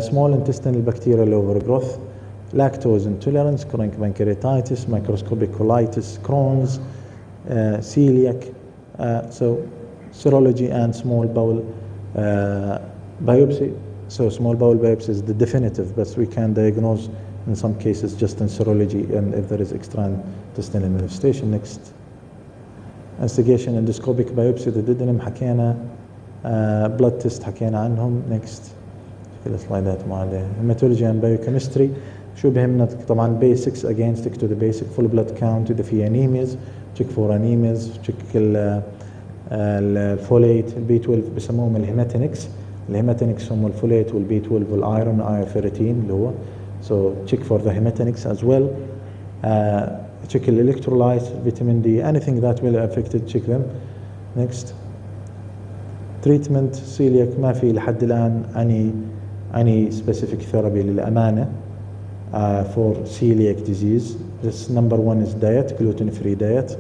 small intestinal bacterial overgrowth, lactose intolerance, chronic pancreatitis, microscopic colitis, Crohn's, celiac. So serology and small bowel biopsy. So small bowel biopsy is the definitive, but we can diagnose in some cases just in serology and if there is extraintestinal manifestation. Next. Investigation endoscopic biopsy duodenum حكينا, blood test حكينا عنهم. Next. كل السلايدات ما عليه. hematology and biochemistry. شو بهمنا طبعا basics, again stick to the basic, full blood count إذا في anemias, check for anemias, check الفوليت, البي 12 بسموهم الهيماتينكس. الهيماتينكس هم الفوليت والبي 12 والايرون اير13 اللي هو. So check for the hematinics as well. Check the electrolytes, vitamin D, anything that will affect it, check them. Next. Treatment celiac ما في لحد الآن any specific therapy للأمانة for celiac disease. This number one is diet, gluten-free diet.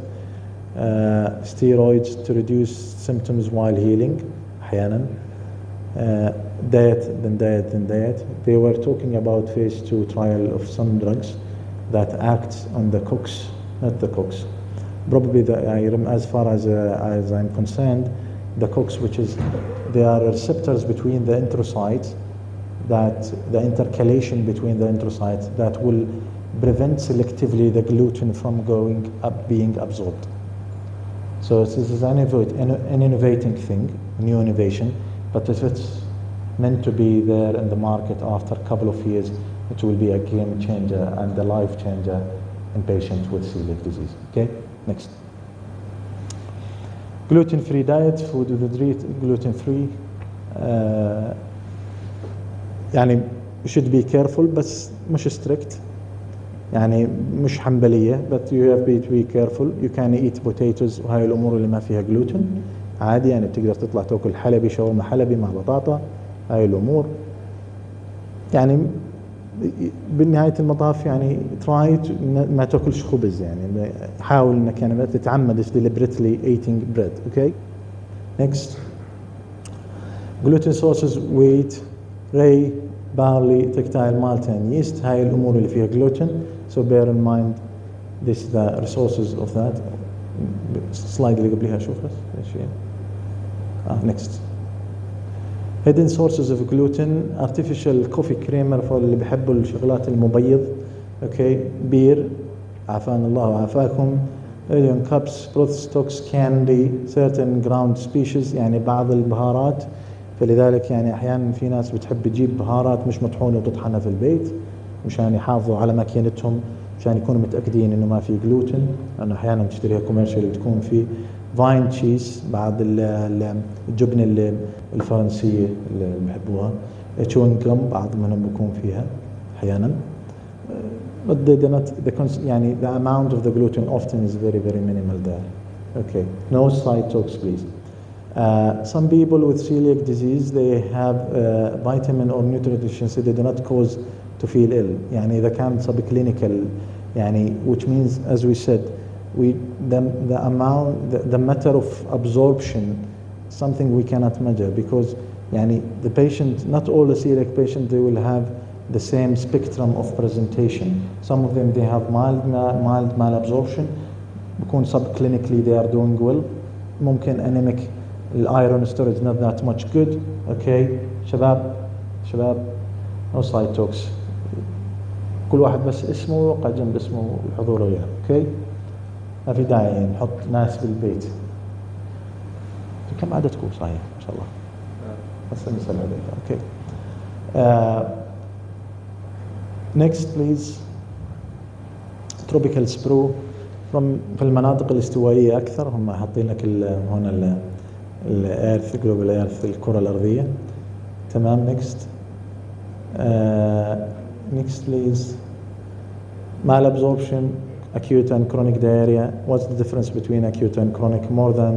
Steroids to reduce symptoms while healing أحيانا. Diet, then diet, then diet. They were talking about phase 2 trial of some drugs that act on the COX, not the COX. Probably as far as I'm concerned, the COX, which is, there are receptors between the enterocytes, that the intercalation between the enterocytes that will prevent selectively the gluten from being absorbed. So this is an innovating thing, new innovation, but if it's meant to be there in the market after a couple of years, it will be a game changer and a life changer in patients with celiac disease. Okay, next. Gluten-free diet, food with gluten-free. يعني should be careful بس مش strict. يعني مش حنبلية, but you have to be careful. You can eat potatoes وهاي الأمور اللي ما فيها gluten عادي, يعني بتقدر تطلع تاكل حلبي, شاورما حلبي مع بطاطا, هاي الأمور. يعني بالنهاية المطاف يعني try ما تاكلش خبز, يعني حاول انك يعني ما تتعمدش deliberately eating bread. Okay. Next. Gluten sources, wheat, rye, barley, tactile malt and yeast. هاي الأمور اللي فيها gluten. So bear in mind this the resources of that. Slide اللي قبلها شوف بس. Next. Hidden sources of gluten, artificial coffee creamer for اللي بيحبوا الشغلات المبيض. Okay, beer, عافانا الله وعافاكم. Alien cups, broth stocks, candy, certain ground species, يعني بعض البهارات. فلذلك يعني أحيانا في ناس بتحب تجيب بهارات مش مطحونة وتطحنها في البيت مشان يحافظوا على ماكينتهم, مشان يكونوا متأكدين إنه ما في gluten, لأنه أحيانا بتشتريها كوميرشال تكون في فاين تشيز, بعض الجبنة الفرنسية اللي بحبوها, chewing gum بعض منهم بيكون فيها أحيانا. But يعني the amount of the gluten often is very very minimal there. Okay, no side talks please. Some people with celiac disease, they have vitamin or nutrient deficiency, they do not cause to feel ill. يعني إذا كان subclinical, يعني which means as we said, the matter of absorption, something we cannot measure, because يعني the patient, not all the celiac patients, they will have the same spectrum of presentation. Some of them they have mild malabsorption, بكون subclinically they are doing well. ممكن anemic, iron storage not that much good. Okay, شباب no side talks. كل واحد بس اسمه وقع جنب اسمه الحضور وياه. Okay, ما في داعي نحط ناس بالبيت. كم عددكم صحيح ما شاء الله؟ بس نسأل عليك. Okay. Next please. Tropical sprue في المناطق الاستوائية أكثر, هم حاطين لك هنا الإيرث, جلوبال إيرث, الكرة الأرضية. تمام. Next. Next please. Malabsorption, acute and chronic diarrhea. What's the difference between acute and chronic? More than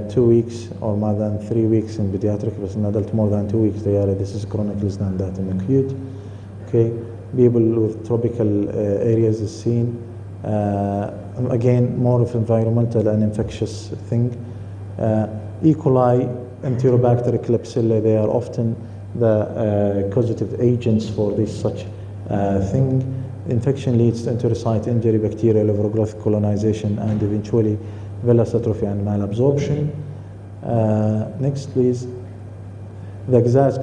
2 weeks or more than 3 weeks in pediatric, but in adult more than 2 weeks diarrhea. This is chronic, less than that in acute. Okay, people with tropical areas is seen. Again, more of environmental and infectious thing. E. coli, Enterobacter, Klebsiella, they are often the causative agents for this such thing. Infection leads to enterocyte injury, bacterial overgrowth, colonization, and eventually villus atrophy and malabsorption. Next, please. The exact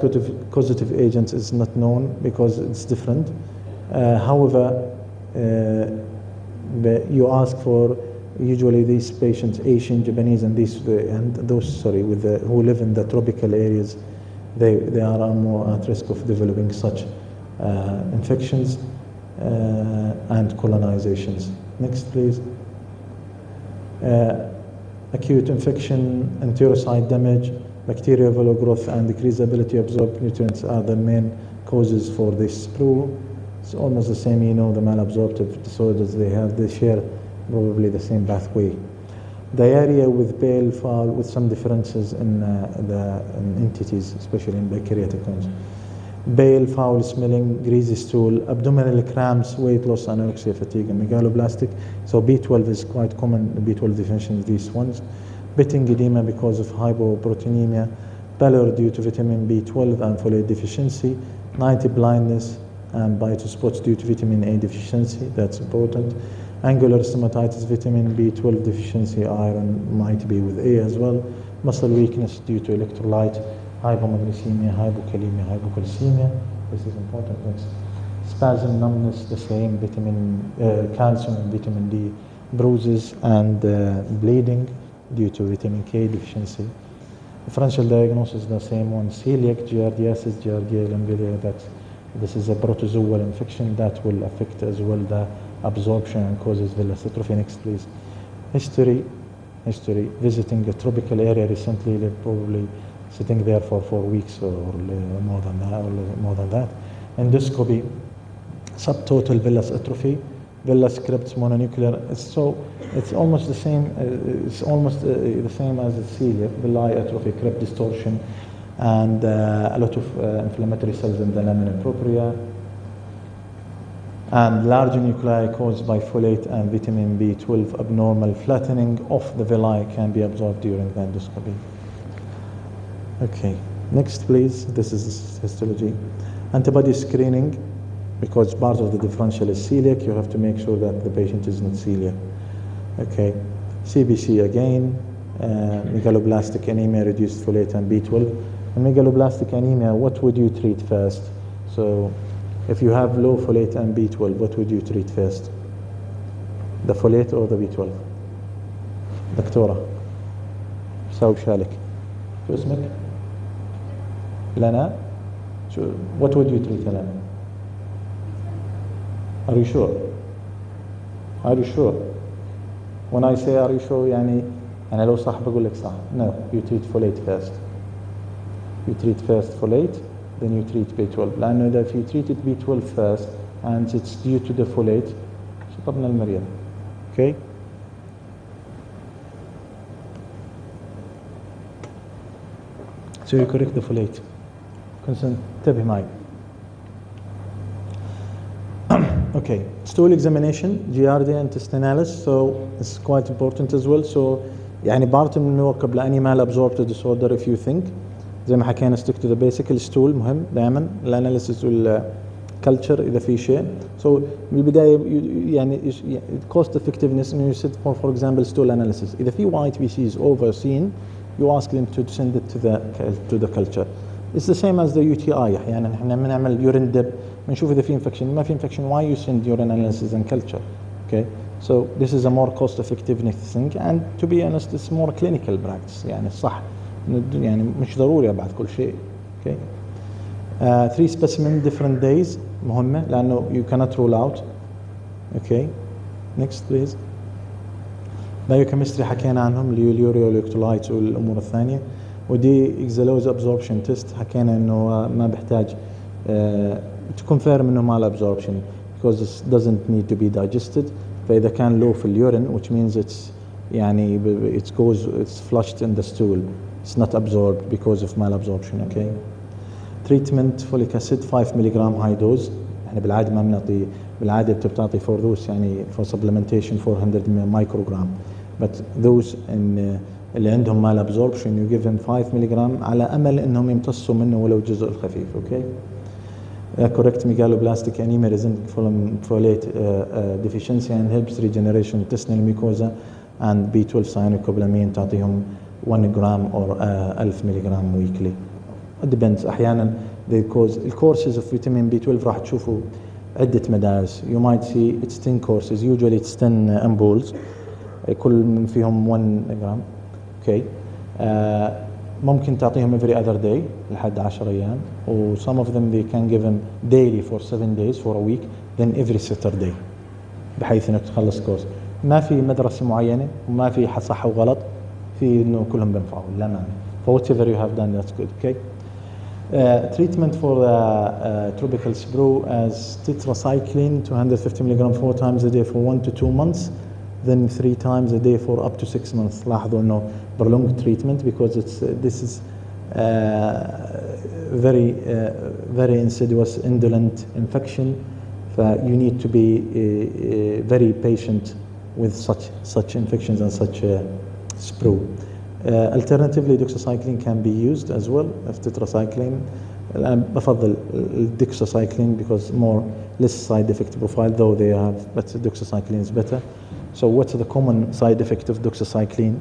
causative agent is not known because it's different. However, you ask for usually these patients, Asian, Japanese, and those who live in the tropical areas, they are more at risk of developing such infections and colonizations. Next, please. Acute infection, enterocyte damage, bacterial overgrowth, and decreased ability to absorb nutrients are the main causes for this sprue. It's almost the same, the malabsorptive disorders they share probably the same pathway. Diarrhea with pale foul with some differences in entities, especially in pancreatic ones. Pale, foul smelling, greasy stool, abdominal cramps, weight loss, anorexia, fatigue, and megaloblastic. So B12 is quite common, B12 deficiency, these ones. Pitting edema because of hypoproteinemia, pallor due to vitamin B12 and folate deficiency, night blindness, and bite spots due to vitamin A deficiency, that's important. Angular stomatitis, vitamin B12 deficiency, iron might be with A as well. Muscle weakness due to electrolyte, hypomagnesemia, hypokalemia, hypocalcemia. This is important. Next. Spasm, numbness, the same. Calcium and vitamin D, bruises and bleeding due to vitamin K deficiency. Differential diagnosis, the same one. Celiac, giardiasis, giardia lambelia. This is a protozoal infection that will affect as well the absorption and causes villus atrophy. Next, please. History. Visiting a tropical area recently, probably sitting there for 4 weeks or more than that. Endoscopy. Subtotal villus atrophy. Villus crypts mononuclear. It's almost the same. It's almost the same as the celiac. Villi atrophy, crypt distortion, and a lot of inflammatory cells in the lamina propria. And large nuclei caused by folate and vitamin B12 abnormal flattening of the villi can be absorbed during the endoscopy. Okay, next please. This is histology. Antibody screening, because part of the differential is celiac, you have to make sure that the patient is not celiac. Okay, CBC again, megaloblastic anemia, reduced folate and B12. And megaloblastic anemia, what would you treat first? So if you have low folate and B12, what would you treat first? The folate or the B12? دكتورة ساوي شالك شو اسمك؟ لنا what would you treat لنا? Are you sure? Are you sure? When I say are you sure يعني أنا لو صح بقول لك صح. No, you treat folate first. You treat first folate, then you treat B12. لأنه if you treat it B12 first and it's due to the folate, شطبنا المريض. Okay? So you correct the folate. انتبه معي. Okay, stool examination, giardia intestinalis, so it's quite important as well. So يعني part من نوقب لأني malabsorptive disorder if you think. زي ما حكينا stick to the basic. الستول مهم دائما الاناليسيس والكلتشر اذا في شيء. So بالبدايه يعني cost effectiveness انه يصير for example stool analysis. اذا في white PCs overseen you ask them to send it to the culture. It's the same as the UTI. يعني احنا بنعمل urine dip بنشوف اذا في infection ما في infection why you send urine analysis and culture. Okay, so this is a more cost effectiveness thing and to be honest it's more clinical practice. يعني صح يعني مش ضروري ابعث كل شيء. Okay. 3 specimen different days مهمة لأنه you cannot rule out. Okay. Next please. Biochemistry حكينا عنهم اليوريا والإلكترولايت والأمور الثانية. ودي اكزالوز absorption test حكينا إنه ما بحتاج to confirm إنه ما absorption because it doesn't need to be digested. فإذا كان low في اليورين which means it's يعني it's flushed in the stool. It's not absorbed because of malabsorption. Okay. Treatment folic acid 5 mg high dose. يعني بالعادة ما بنعطي بالعادة بتعطي for those يعني for supplementation 400 microgram. But those in اللي عندهم malabsorption you give them 5 ملغ على أمل إنهم يمتصوا منه ولو الجزء الخفيف. Okay. Correct megaloblastic anemia resulting from folate deficiency and helps regeneration intestinal mucosa and B12 cyanocobalamin تعطيهم 1 gram or 1000 ملغ weekly. It depends. أحيانا they cause الcourses of vitamin B12 راح تشوفوا عدة مدارس. You might see it's 10 courses. Usually it's 10 ampoules. كل من فيهم 1 gram. Okay. ممكن تعطيهم every other day لحد 10 أيام. و some of them they can give them daily for 7 days for a week then every Saturday بحيث انك تخلص كورس. ما في مدرسة معينة وما في صح وغلط، في انه كلهم بينفعوا لا مانع. For whatever you have done that's good. Okay. Treatment for tropical sprue as tetracycline 250 mg 4 times a day for 1 to 2 months, then 3 times a day for up to 6 months. لاحظوا انه prolonged treatment because this is very insidious indolent infection. You need to be very patient with such infections and such sprue. Alternatively doxycycline can be used as well as tetracycline. بفضل doxycycline because less side effect profile though they have, but doxycycline is better. So what's the common side effect of doxycycline?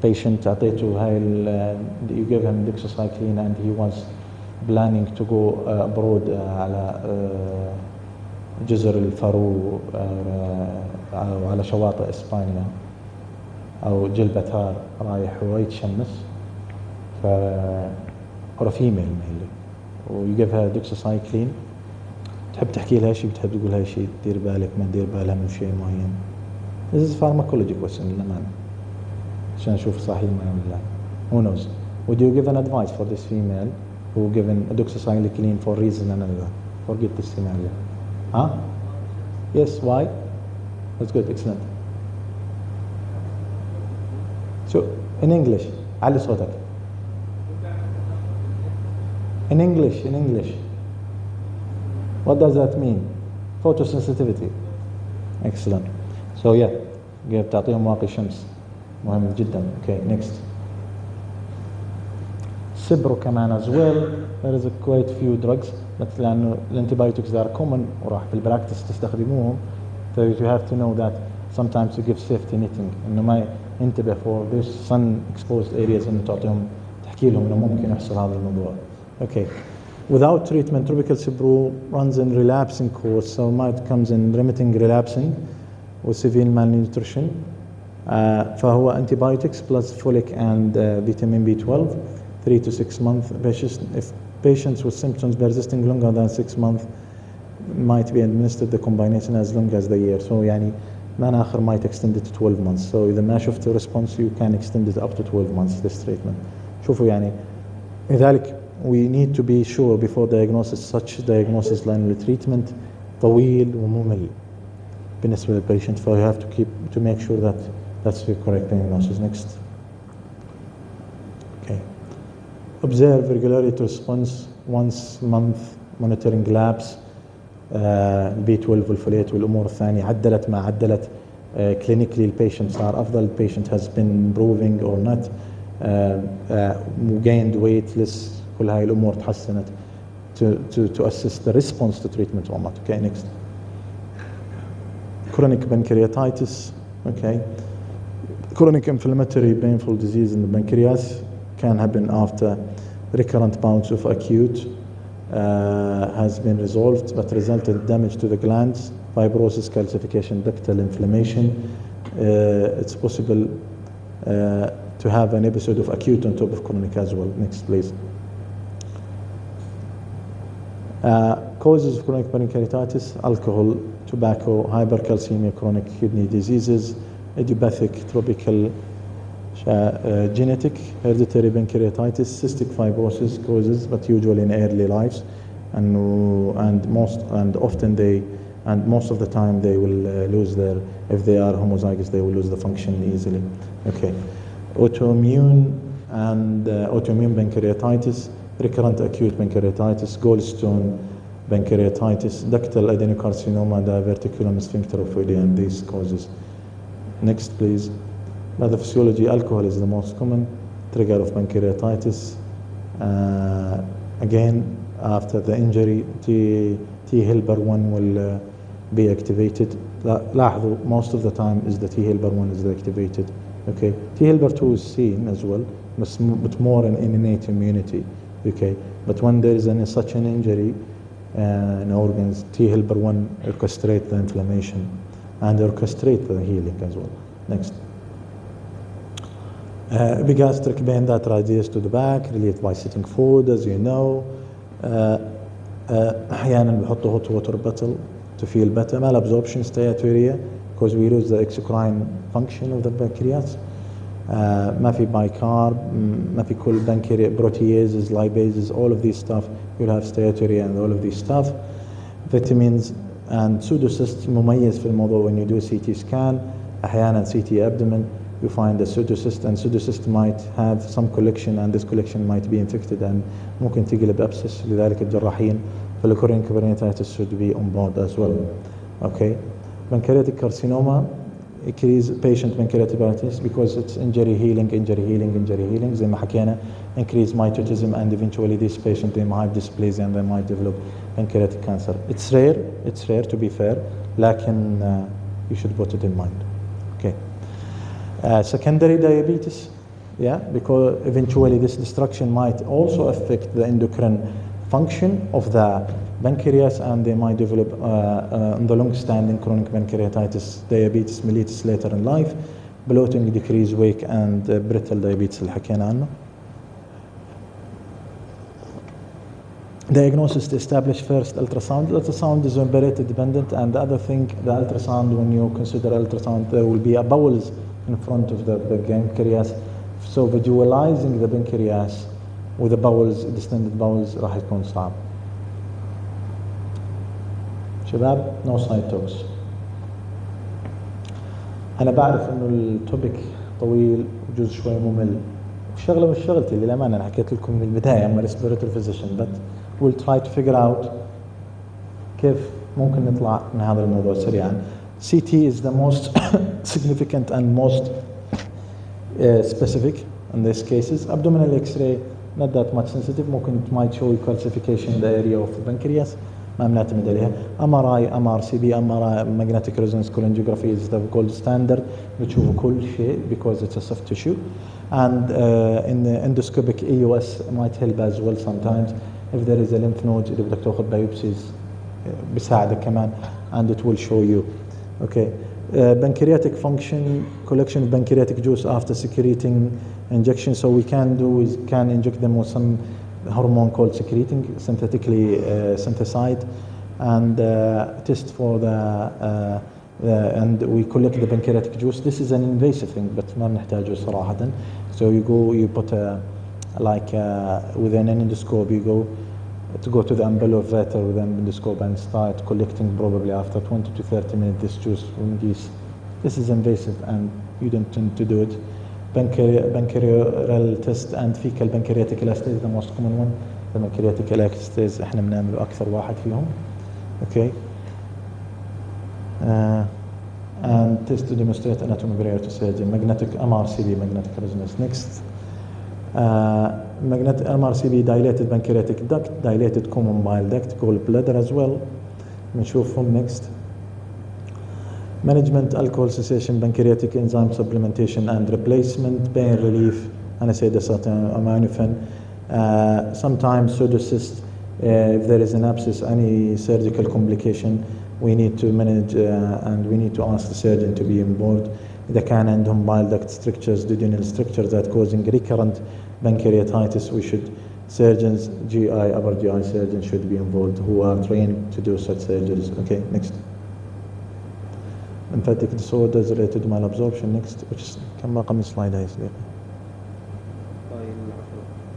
Patient تعطيته هاي you give him doxycycline and he was planning to go abroad على جزر الفارو أو على شواطئ إسبانيا أو جلبتار رايح ويتشمس or a female mainly و you give her doxycycline. تحب تحكي لها شيء، بتحب تقول لها شيء تدير بالك ما تدير بالها من شيء معين. This is pharmacology question للأمانة عشان نشوف صحيح ما ولا لا. Who knows? Would you give an advice for this female who given doxycycline for reason another? Forget this scenario. Huh? Yes, why? That's good, excellent. So, in English, علي صوتك. In English. What does that mean? Photosensitivity. Excellent. So yeah, تعطيهم واقي شمس مهم جدا. Okay, next. Cipro كمان as well. There is quite few drugs, but لأنه antibiotics are common وراح بالبراكتس تستخدموهم. So you have to know that sometimes you give safety netting إنه ما انتبه for this sun exposed areas إنه تعطيهم تحكي لهم إنه ممكن يحصل هذا الموضوع. Okay. Without treatment, tropical sprue runs in relapsing course, so might comes in remitting relapsing with severe malnutrition. فهو antibiotics plus folic and vitamin B12, 3 to 6 months. If patients with symptoms persisting longer than 6 months might be administered the combination as long as the year. So يعني ما آخر might extend it to 12 months. So إذا ما شفت response you can extend it up to 12 months this treatment. شوفوا يعني لذلك we need to be sure before diagnosis. Such diagnosis لأن treatment طويل وممل بالنسبة للpatient, so you have to make sure that that's the correct diagnosis. Next. Okay. Observe regularity response once month, monitoring labs, B12 والفوليت والأمور الثانية عدلت ما عدلت clinically الpatient صار أفضل, patient has been improving or not, gained weight less, كل هاي الأمور تحسنت to assess the response to treatment or not. Okay, next. Chronic pancreatitis. Okay. Chronic inflammatory painful disease in the pancreas can happen after recurrent bouts of acute has been resolved but resulted damage to the glands, fibrosis, calcification, ductal inflammation. It's possible to have an episode of acute on top of chronic as well. Next, please. Causes of chronic pancreatitis: alcohol, tobacco, hypercalcemia, chronic kidney diseases, idiopathic, tropical, genetic, hereditary pancreatitis, cystic fibrosis causes, but usually in early lives, and most of the time they will lose their, if they are homozygous, they will lose the function easily. Okay. Autoimmune and autoimmune pancreatitis, recurrent acute pancreatitis, gallstone pancreatitis, ductal adenocarcinoma, diverticulum sphincterophilia, and these causes. Next, please. Pathophysiology, alcohol is the most common trigger of pancreatitis. Again, after the injury, T helper 1 will be activated. لاحظوا, most of the time is the T helper 1 is activated. Okay, T helper 2 is seen as well, but more in innate immunity. Okay, but when there is such an injury in organs, T helper 1 orchestrate the inflammation and orchestrate the healing as well. Next. Epigastric vein that radiates to the back, relieved by sitting food, as you know. أحيانا بيحطوا hot water bottle to feel better. Malabsorption, steatorrhea, because we lose the exocrine function of the pancreas. ما في bicarb, ما في كل pancreas, proteases, lipases, all of these stuff. You'll have steatorrhea and all of these stuff. Vitamins and pseudocysts مميز في الموضوع. When you do CT scan, أحيانا CT abdomen, you find a pseudocyst, and pseudocyst might have some collection, and this collection might be infected and ممكن تقلب abscess. لذلك الجراحين في recurrent pancreatitis should be on board as well. Okay, pancreatic carcinoma, increase patient pancreatitis because it's injury healing. زي ما حكينا, increase mitotism, and eventually this patient they might have dysplasia and they might develop pancreatic cancer. It's rare to be fair, لكن you should put it in mind. Okay. Secondary diabetes, yeah, because eventually this destruction might also affect the endocrine function of the pancreas, and they might develop the long-standing chronic pancreatitis, diabetes mellitus later in life, bloating, decreased weight, and brittle diabetes اللي حكينا عنه. Diagnosis to establish first ultrasound. Ultrasound is operator dependent, and the other thing, the ultrasound, when you consider ultrasound, there will be a bowels in front of the pancreas. So visualizing the pancreas with the bowels, distended bowels, راح يكون صعب. شباب, no side talks. أنا بعرف إنه التوبيك طويل وجزء شوي ممل. وشغلة مش شغلتي للأمانة, أنا حكيت لكم من البداية I'm a respiratory physician, but we'll try to figure out كيف ممكن نطلع من هذا الموضوع سريعا. CT is the most significant and most specific in these cases. Abdominal X-ray, not that much sensitive. ممكن it might show calcification in the area of the pancreas. ما بنعتمد عليها. MRI, MRCP, MRI, magnetic resonance cholangiography is the gold standard. بتشوفوا كل شيء because it's a soft tissue. And in the endoscopic EUS might help as well sometimes. If there is a lymph node, إذا بدك تاخذ biopsies بيساعدك كمان, and it will show you. Okay. Pancreatic function, collection of pancreatic juice after secreting injection. So we can inject them with some hormone called secreting, synthetically synthesized, and test for and we collect the pancreatic juice. This is an invasive thing, but ما بنحتاجه صراحة. So you put with an endoscope, you go to the umbilical with an endoscope and start collecting probably after 20 to 30 minutes this juice from these. This is invasive and you don't tend to do it. Pancreatal test and fecal pancreatic elastase, the most common one. The pancreatic elastase احنا بنعمله أكثر واحد فيهم. Okay. And test to demonstrate anatomy prior to surgery. Magnetic MRCP, magnetic resonance. Next. Magnetic MRCP, dilated pancreatic duct, dilated common bile duct, gallbladder as well. بنشوفهم next. Management, alcohol cessation, pancreatic enzyme supplementation and replacement, pain relief, anisedocytine, aminofen. Sometimes pseudocyst, if there is an abscess, any surgical complication, we need to manage and we need to ask the surgeon to be on board. إذا كان عندهم bile duct strictures, duodenal strictures that causing recurrent pancreatitis, we should, surgeons, GI, upper GI surgeons should be involved who are trained to do such surgeries. Okay, next. Lymphatic disorders related to malabsorption. Next, which is كم رقم السلايد هاي صديقي؟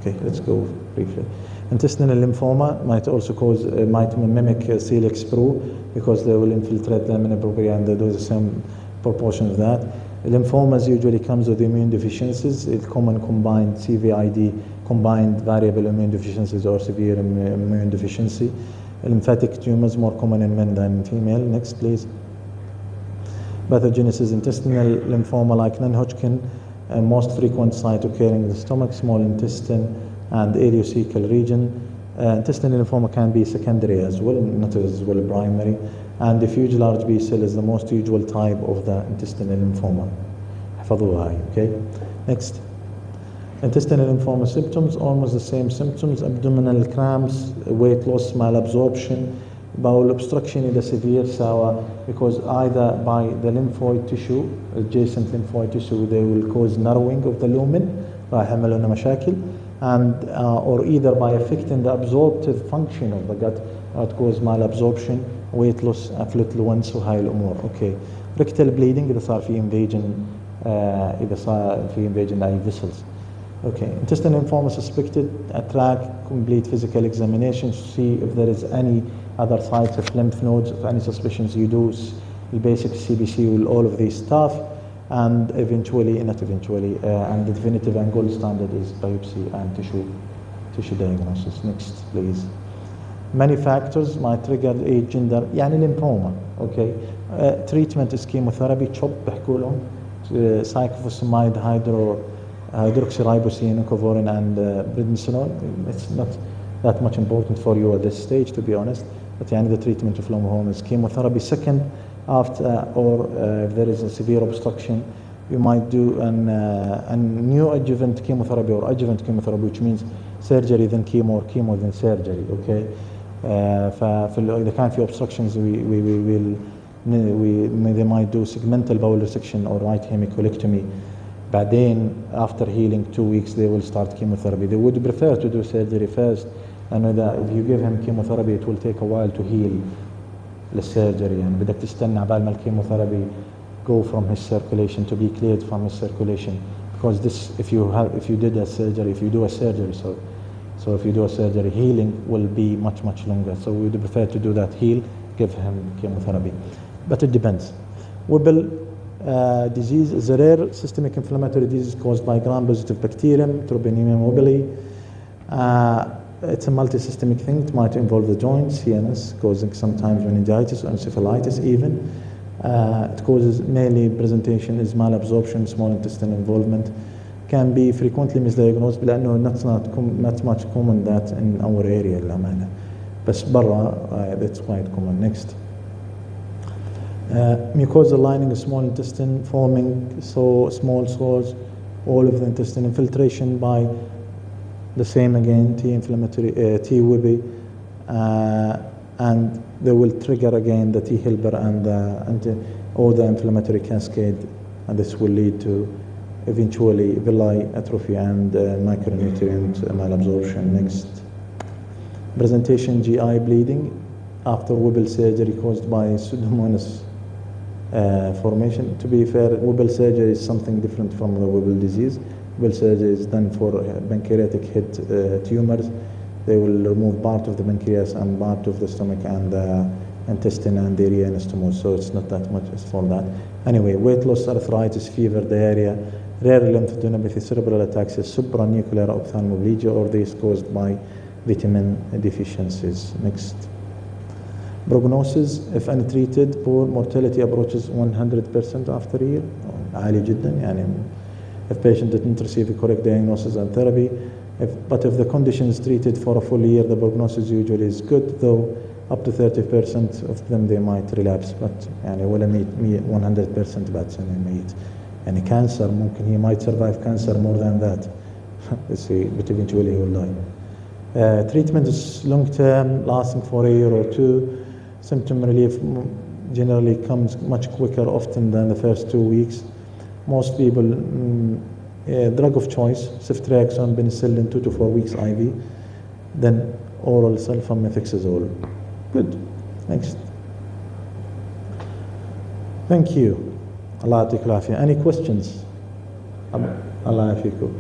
Okay, let's go briefly. Intestinal lymphoma might also cause, might mimic calyx pro because they will infiltrate the lamina propria and they do the same proportion of that. Lymphomas usually comes with immune deficiencies. It's common combined CVID, combined variable immune deficiencies or severe immune deficiency. Lymphatic tumors more common in men than in female. Next, please. Pathogenesis: intestinal lymphoma like non-Hodgkin, most frequent site occurring in the stomach, small intestine, and ileocecal region. Intestinal lymphoma can be secondary as well, not as well primary. And diffuse large B cell is the most usual type of the intestinal lymphoma. حفظوها هاي, okay? Next. Intestinal lymphoma symptoms, almost the same symptoms: abdominal cramps, weight loss, malabsorption, bowel obstruction is severe sour, because either by the lymphoid tissue, adjacent lymphoid tissue, they will cause narrowing of the lumen, راح يعملوا لنا مشاكل, and or either by affecting the absorptive function of the gut, it cause malabsorption, weight loss, affluence, وهاي الامور. Okay. Rectal bleeding اذا صار في invasion, اذا صار في invasion اي vessels. Okay, intestinal lymphoma suspected, attract complete physical examination to see if there is any other sites of lymph nodes. If any suspicions, you do the basic CBC with all of these stuff, and eventually, not eventually, and the definitive and gold standard is biopsy and tissue diagnosis. Next, please. Many factors might trigger age, gender, يعني lymphoma. Okay, treatment is chemotherapy, CHOP بحكوا لهم, cyclophosphamide, hydroxyribosine, covorin, and prednisolone. It's not that much important for you at this stage, to be honest. But the treatment of lymphoma is chemotherapy. Second, after if there is a severe obstruction, you might do a neoadjuvant chemotherapy or adjuvant chemotherapy, which means surgery then chemo or chemo then surgery. Okay. إذا كان في obstructions, they might do segmental bowel resection or right hemicolectomy. بعدين after healing 2 weeks they will start chemotherapy. They would prefer to do surgery first, and if you give him chemotherapy it will take a while to heal للsurgery, and بدك تستنى عبال ما الchemotherapy go from his circulation to be cleared from his circulation, because this if you do a surgery, healing will be much longer. So we would prefer to do that, heal, give him chemotherapy. But it depends. Weibel disease is a rare systemic inflammatory disease caused by gram-positive bacterium, Treponema mobile. It's a multi-systemic thing. It might involve the joints, CNS, causing sometimes meningitis or encephalitis even. It causes mainly presentation is malabsorption, small intestine involvement. Can be frequently misdiagnosed, لأنه not much common that in our area للأمانة. بس برا that's quite common. Next. Mucosal lining of small intestine forming small sores, all of the intestine, infiltration by the same again, T-inflammatory, T-Webby, and they will trigger again the T-helper and all the inflammatory cascade, and this will lead to eventually villi atrophy and micronutrient malabsorption. Next. Presentation: GI bleeding after Weibel surgery caused by Pseudomonas formation. To be fair, Weibel surgery is something different from the Weibel disease. Weibel surgery is done for pancreatic head tumors. They will remove part of the pancreas and part of the stomach and the intestine and the area and stomach, so it's not that much for that. Anyway, weight loss, arthritis, fever, diarrhea, rare lymphadenopathy, cerebral ataxia, supranuclear ophthalmoplegia, or these caused by vitamin deficiencies. Next. Prognosis: if untreated, poor mortality approaches 100% after a year. عالي جدا يعني. If patient didn't receive a correct diagnosis and therapy, but if the condition is treated for a full year, the prognosis usually is good, though up to 30% of them they might relapse. But يعني ولا 100% بعد سنة ميت. يعني cancer ممكن he might survive cancer more than that. But eventually he will die. Treatment is long term, lasting for a year or two. Symptom relief generally comes much quicker often than the first 2 weeks. Most people, drug of choice, ceftriaxone, penicillin, 2 to 4 weeks IV, then oral sulfamethoxazole. Good. Next. Thank you. Allah يعطيك العافية. Any questions? Allah يعافيكم.